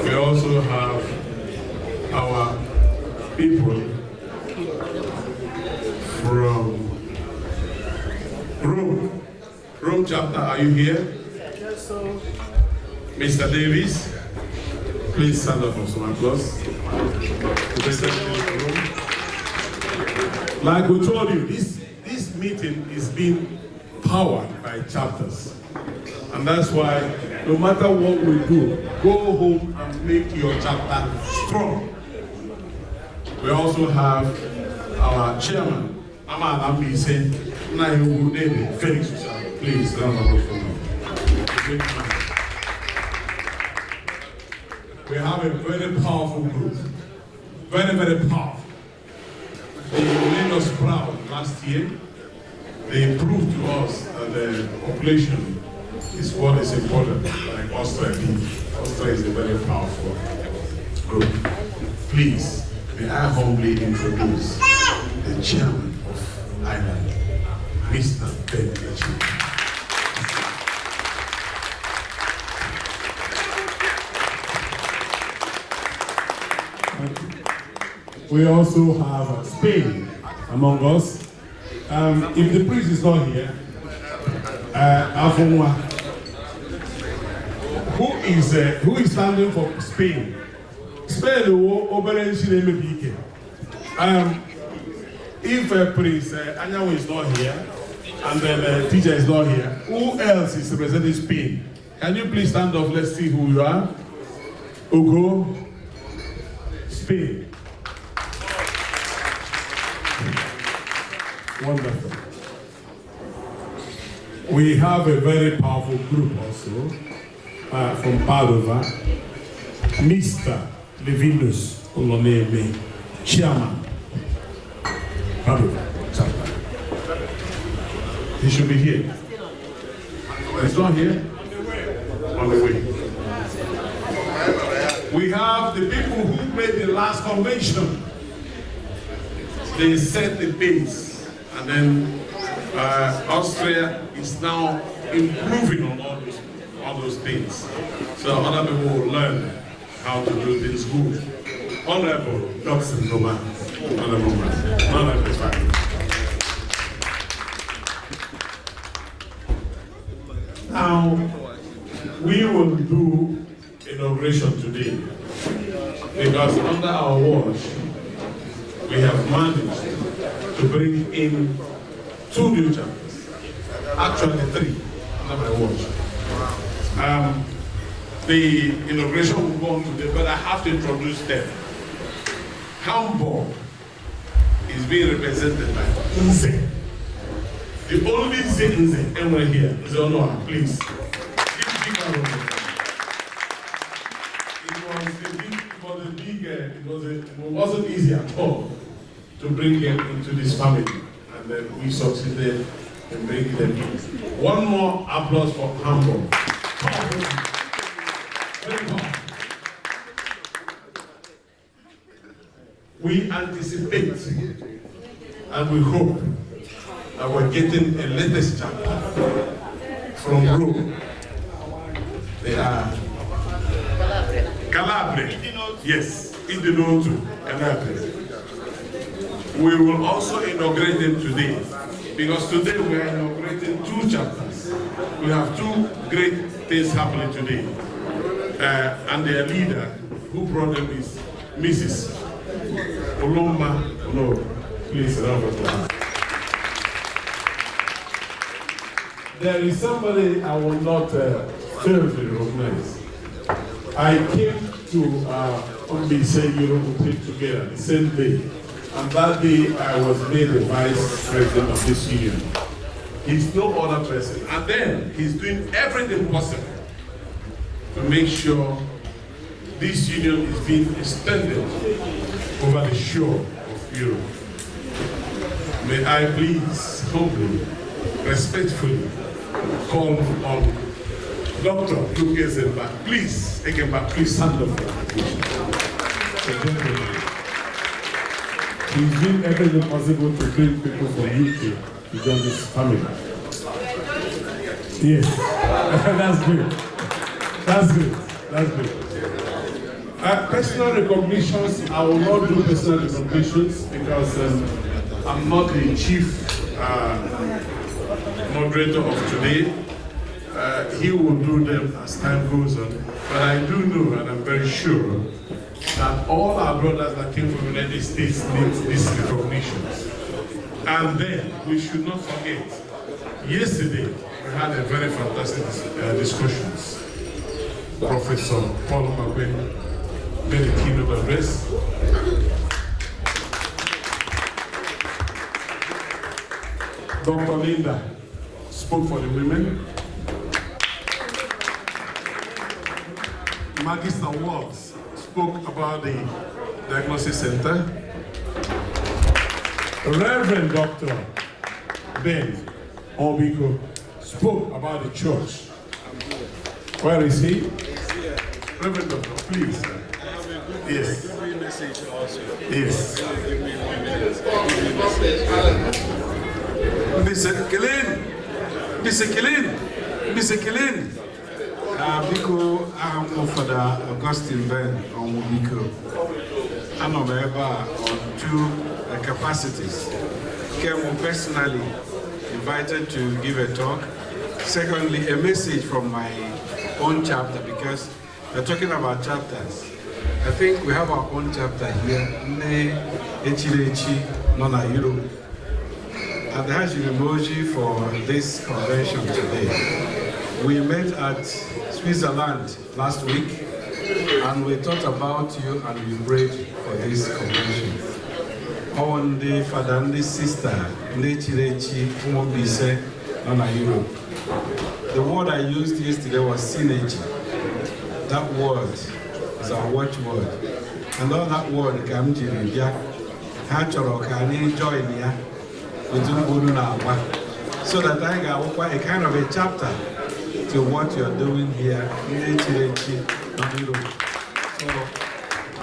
We also have our people from Rome. Rome chapter, are you here? Yes, sir. Mr. Davis, please stand up for some applause. Like we told you, this meeting is being powered by chapters. And that's why no matter what we do, go home and make your chapter strong. We also have our chairman, Ahmad mbaise, Felix, please round of applause for him. We have a very powerful group. Very, very powerful. They made us proud last year. They proved to us that the population is what is important, like Austria. Austria is a very powerful group. Please, may I humbly introduce the chairman of Ireland, Mr. Ben. We also have Spain among us. If the priest is not here, Afonwa, who is standing for Spain? Spain if Prince Anyanwu is not here, and then teacher is not here, who else is representing Spain? Can you please stand up? Let's see who you are. Ugo, Spain. Wonderful. We have a very powerful group also from Padova, Mr. Levinus Oloneme, chairman, Padova chapter. He should be here. He's not here? On the way. We have the people who made the last convention. They set the pace. And then Austria is now improving on all those things. So other people will learn how to do things good. Honorable Dr. Noma, Honorable fine. Now, we will do inauguration today because under our watch, we have managed to bring in 2 new chapters, actually 3, under my watch. The inauguration will go on today, but I have to introduce them. Hamburg is being represented by Nze. The only Nze ever here is Honor, please. Give a big round of applause. It wasn't easy at all to bring him into this family, and then we succeeded in bringing them in. One more applause for Hamburg. Very powerful. We anticipate and we hope that we're getting a latest chapter from Rome. They are Calabria. Yes, Idinotu, Calabria. We will also inaugurate them today, because today we are inaugurating 2 chapters. We have 2 great things happening today. And their leader, who brought them, is Mrs. Olomba. No, please, round of applause. there is somebody I will not fail to recognize. I came to mbaise Europe together the same day, and that day I was made the vice president of this union. He's no other president, and then he's doing everything possible to make sure this union is being extended over the shore of Europe. May I please humbly, respectfully call on Dr. Luke Ezenbach. Please, Egenbach, please stand up for application. He's doing everything possible to bring people from UK to join this family. Yes, that's good. That's good. That's good. Personal recognitions, I will not do personal recognitions because I'm not the chief moderator of today. He will do them as time goes on. But I do know, and I'm very sure, that all our brothers that came from the United States need these recognitions. And then, we should not forget, yesterday, we had a very fantastic discussions. Professor Paul McQueen made a keynote address. Dr. Linda spoke for the women. Magister Walls spoke about the Diagnosis Center. Reverend Dr. Ben Obiko spoke about the church. Where is he? Reverend Doctor, please. Yes. Yes. Mr. Kilin. Biko, I'm for the Augustine Ben on Biko. I'm on two capacities. Came personally invited to give a talk. Secondly, a message from my own chapter, because we're talking about chapters. I think we have our own chapter here, Nona Europe. And has an emoji for this convention today. We met at Switzerland last week, and we thought about you and we prayed for this convention. On the father and the sister, mbaise, Nona Europe. The word I used yesterday was synergy. That word is our watchword. And all that word comes in India. Join here. So that I got a kind of a chapter to what you're doing here. So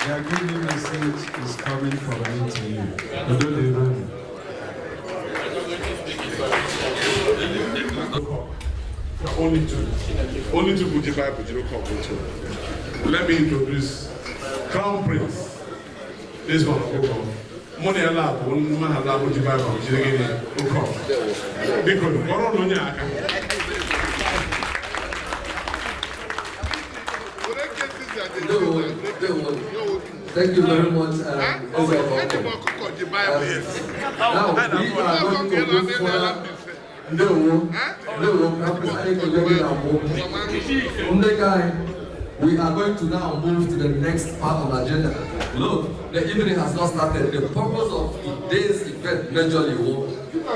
their good message is coming from me to you. Only two put the Bible, you don't come to. Let me introduce Crown Prince. This one will come. Money allowed, one man allowed put the Bible, you don't get it. Because we're on Thank you very much. Now, we are going to go further. We are going to now move to the next part of the agenda. Look, the evening has not started. The purpose of today's event majorly,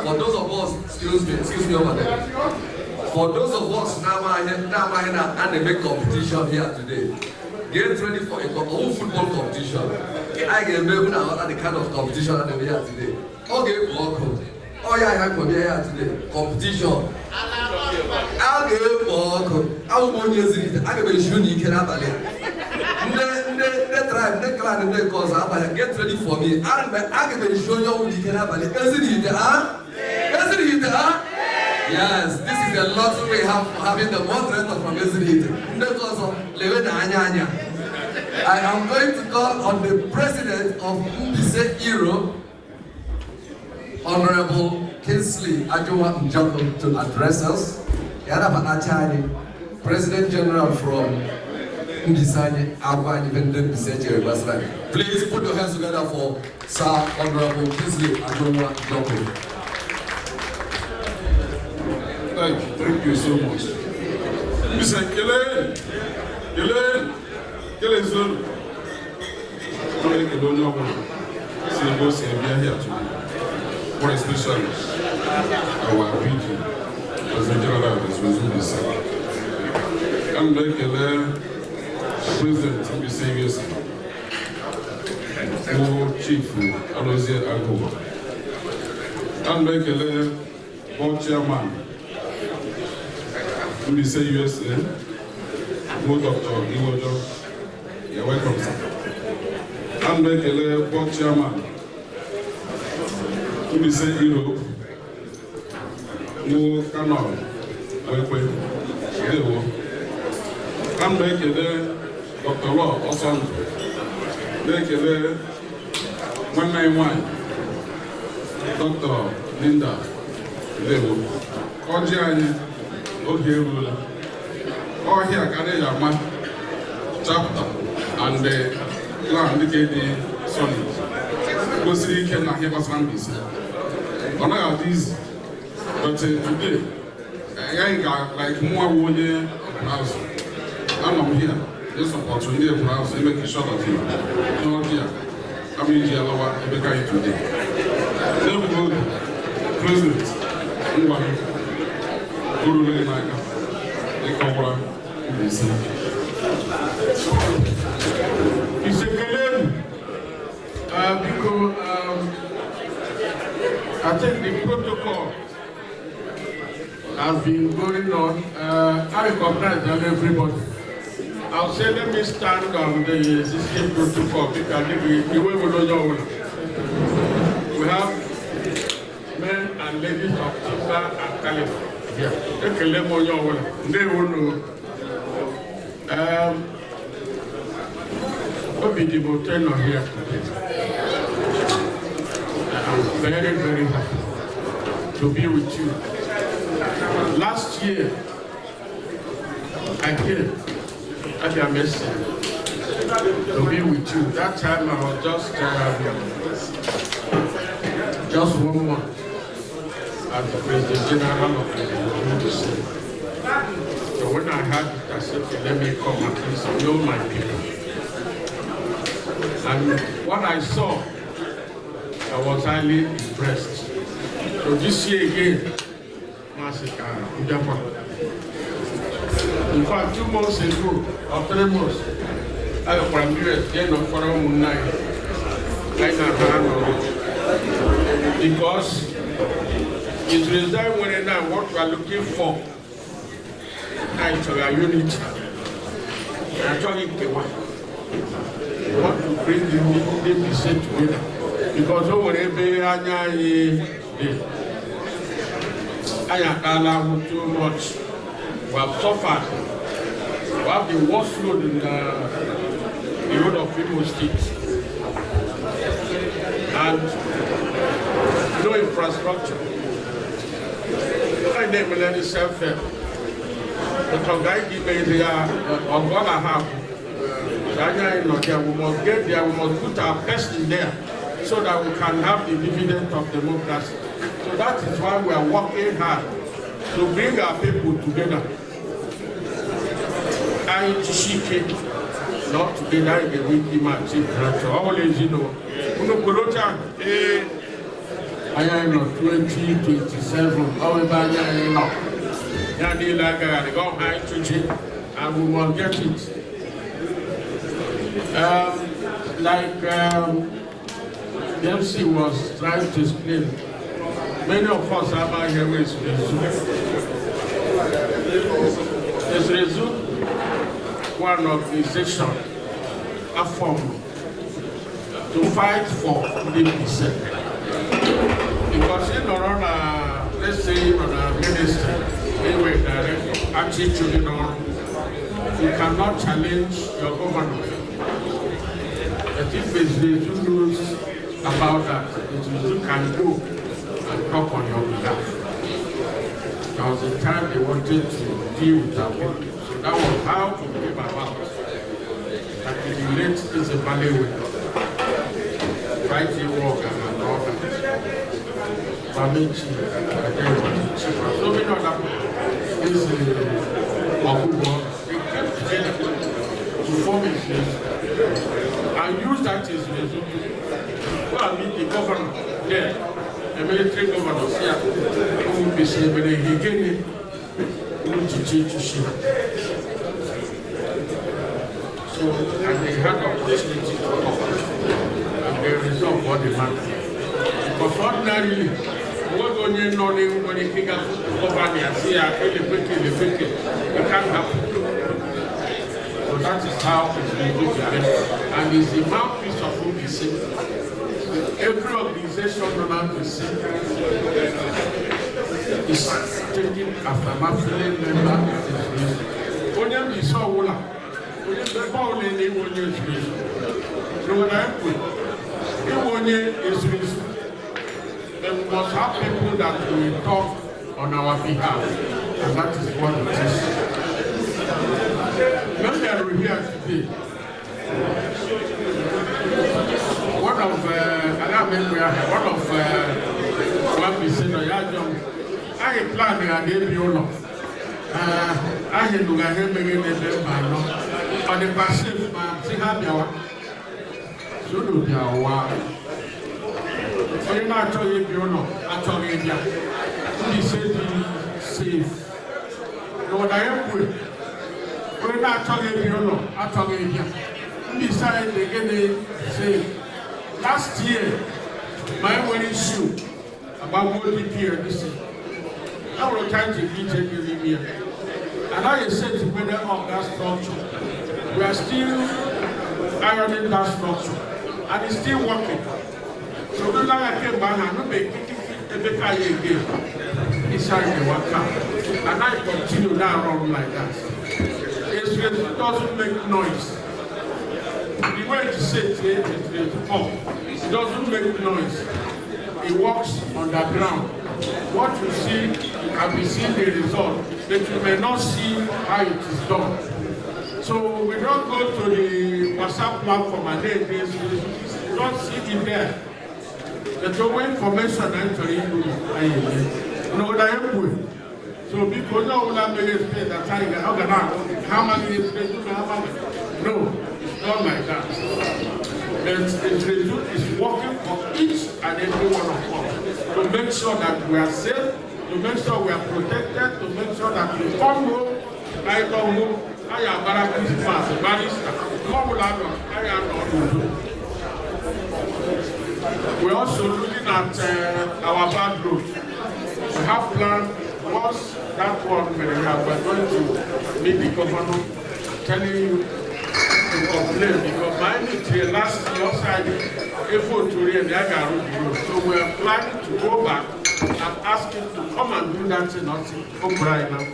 for those of us, excuse me over there. For those of us now and make competition here today. Get ready for a football competition. I get ready now the kind of competition that we have today. Okay, welcome. Oh yeah, I'm here today. Competition. I'll get welcome. I'll go use it. I'm going to show you the tribe, the clan, the cause. Get ready for me. I'm going to show you the Canabale. Isn't it? Yes, this is the luxury we have for having the moderator from Isn't it? I am going to call on the president of mbaise Europe, Honorable Kinsley Ajowa Njoko, to address us. President General from mbaise Agwa Independent mbaise Europe. Please put your hands together for Sir Honorable Kinsley Ajowa Njoko. Thank you so much. Mr. Kelen, Zulu. I'm here today. More especially our PG, as the general has resumed his son. I'm like a president, I'm saying yes. Chief, Alozie Ago. I'm like a board chairman, I'm saying USA. Dr. Iwojo, you're welcome, sir. I'm like a board chairman. We say Europe, no cannot, I'm making Dr. Law or something. Make it 191, Dr. Linda, Level, Ojiani, okay, or here, Kanayama, chapter, and the plan indicated Sonny. Go see, can I have a family? On all these, but today, I got like more wounded house. I'm here. This opportunity of house, making sure that you know here. I mean, the lower, every guy today. Then we go, President, Guru Naika, the Cobra, this. It's a Kelen, because I think the protocol has been going on. I recognize that everybody. I'll say let me stand on the existing protocol because the way we don't know. We have men and ladies of Timber and Caliber. Yeah. They will know. Obi Diboteno here today. I'm very, very happy to be with you. Last year, I came at your message to be with you. That time I was just 1 month as the President General of the UDC. So when I had it, I said, okay, let me come at least know my people. And what I saw, I was highly impressed. So this year again, in fact, 2 months ago, or 3 months, I was from US, then of Forum 9. Because it resides when I what we are looking for. Actually, a unity. Actually, we want to bring the mbaise together. Because whenever I am too much. We have suffered. We have the worst road in the road of Imo State. And no infrastructure. I never let it self-help. The Tongai give me the Angola half. We must get there, we must put our best in there so that we can have the dividend of democracy. So that is why we are working hard to bring our people together. I shake not together in the wiki match. Always, you know, I am not 2027. However, I am not. And we will get it. The MC was trying to explain. Many of us are here with There's resume one organization, a form to fight for the peace. Because in our, let's say, in our ministry, anyway, direct attitude, you cannot challenge your government. But if there's the rules about that, you can go and talk on your behalf. There was a time they wanted to deal with our people. So that was how to give about that the late is a valley with fighting work and all that. Family chief, so many other people. this Okubo, they came together to form a Israel and use that Israel to go and meet the governor there, the military governor here, who will be saying, but he gave to so, and they had the opportunity to talk, and they resolved what they matter. Because ordinarily, what when you know when you kick out governor and say, it can't happen. So that is how it's been put together. And it's the mouthpiece of OPC. Every organization around the city is taking affirmative member of this region. Only we saw Wola. Only the Paul in the one year is no one I put. The 1 year is reason. And we must have people that will talk on our behalf. And that is what it is. When they are here today, one I plan a debut. I had to get him again on the passive, see how they are. So do they are wild. So you're not telling you, I told you, he said, safe. No, what I am with. We're not talking you, I told you. Besides, they say, last year, my wedding shoe about what we hear this year. I will try to eat every year. And I said to whether of that structure, we are still ironing that structure, and it's still working. So when I came back, I know they again inside the worker, and I continue that run like that. It doesn't make noise. The way to say it doesn't make noise. It works on the ground. What you see, you can be seeing the result, but you may not see how it is done. So we don't go to the WhatsApp platform and then you don't see it there. The total information actually no that so because no one may explain that how many years no, it's not like that. The is working for each and every one of us to make sure that we are safe, to make sure we are protected, to make sure that we come home, I come home, I am a Christmas, barrister, I am not. We're also looking at our bad roads. We have planned, once that one we're going to meet the governor, telling you to complain because my military last year side effort to read the road. So we are planning to go back and ask him to come and do that thing right now.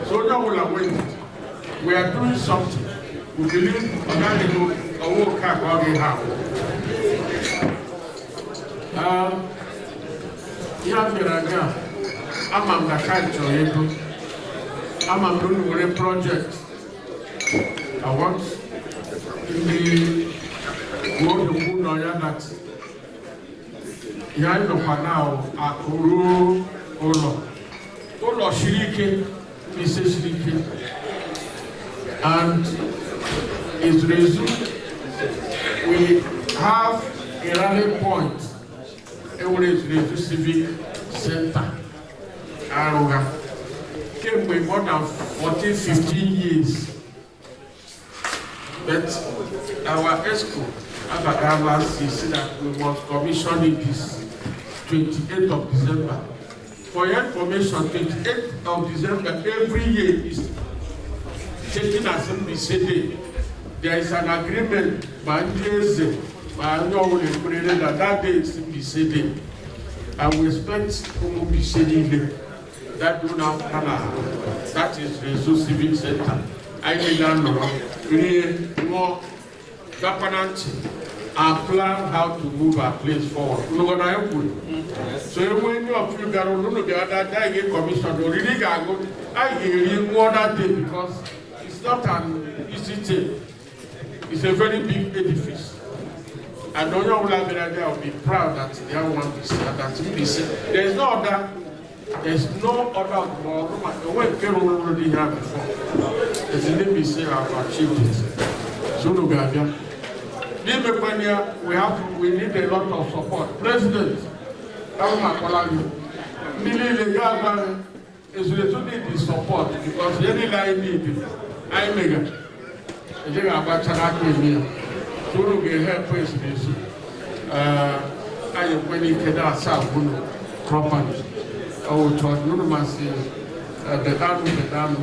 So now we'll await it. We are doing something. We believe that a work already happened. I'm the country. I'm doing a project. I want in the world of moon or that. Here is now a Kuru Olo Shiriki, Mrs. Shiriki, and is reason we have a rally point. Always the civic center. Aruga came with more than 14, 15 years. But our ESCO, after last year, said that we must commission it this 28th of December. For your information, 28th of December every year is taken as MBC. There is an agreement by DSA. That day is MBC. And we expect MBC that do now that is the civic center. I need more governance and plan how to move our place forward. So when you of you got the other day commission really go, I hear you more that day because it's not an easy thing. It's a very big edifice. And all your will be proud that they want to see that there is no other There's no other more. The way people already have before. As the name is say, I've achieved it. So we need a lot of support. President, is really need the support because any line need I mega. I think about Chanaka. So we help president. I am when he can outside properly. Oh, Todd, no man say the dam.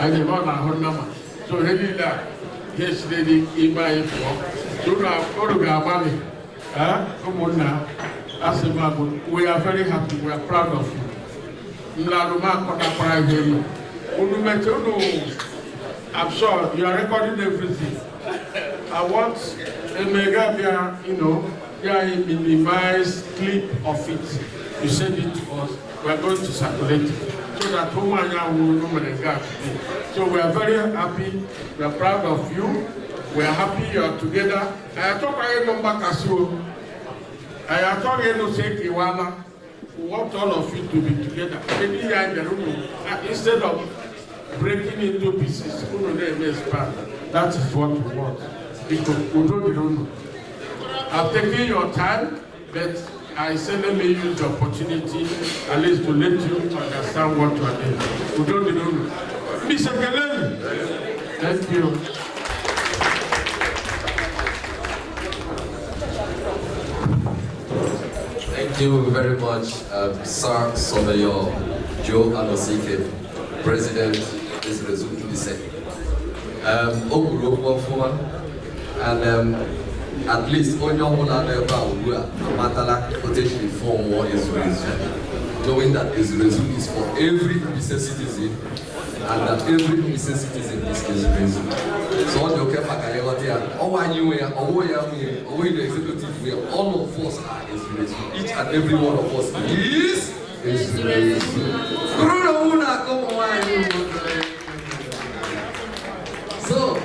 I never know her number. So really that. Yes, lady, in my work. So now, come on now. As a man, we are very happy. We are proud of you. I'm sure you are recording everything. I want a mega, a minimized clip of it. You send it to us. We are going to circulate it so that Omanya will know the gap. So we are very happy. We are proud of you. We are happy you are together. I talk to say we want all of you to be together. Instead of breaking into pieces, that is what we want. Because we don't know. I've taken your time, but I said let me use the opportunity at least to let you understand what you are doing. We don't know. Mr. Kellen, thank you. Thank you very much, Sir Somayor Joe Anosike, President is resolution the second. And at least on your own Matala potentially form one is knowing that Israel is for every business citizen and that every business citizen is Israel. So on your executive, all of us are Israel. Each and every one of us is Israel. So,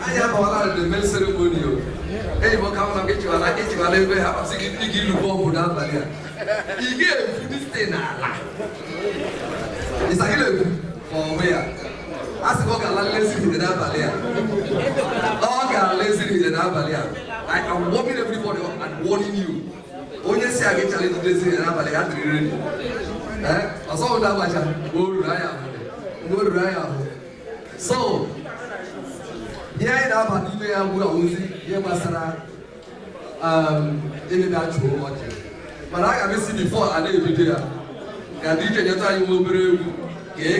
I have all the main ceremony. Hey, what come and get you? I get you. I have a second you go down there. He gave this thing. It's a little for where? As a local lazy in the Navalia. All lazy in the Navalia. I am warning everybody up and warning you. When you say I get a little lazy in the Navalia, I saw that much. Go Raya. So, here I am, we are using here, Masara. In that true. But I have seen before, I did it there. And DJ, you will be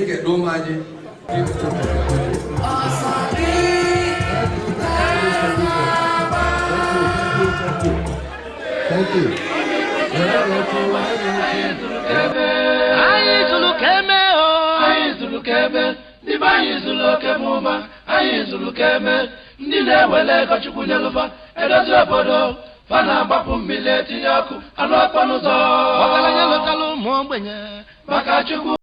get no money. Thank you.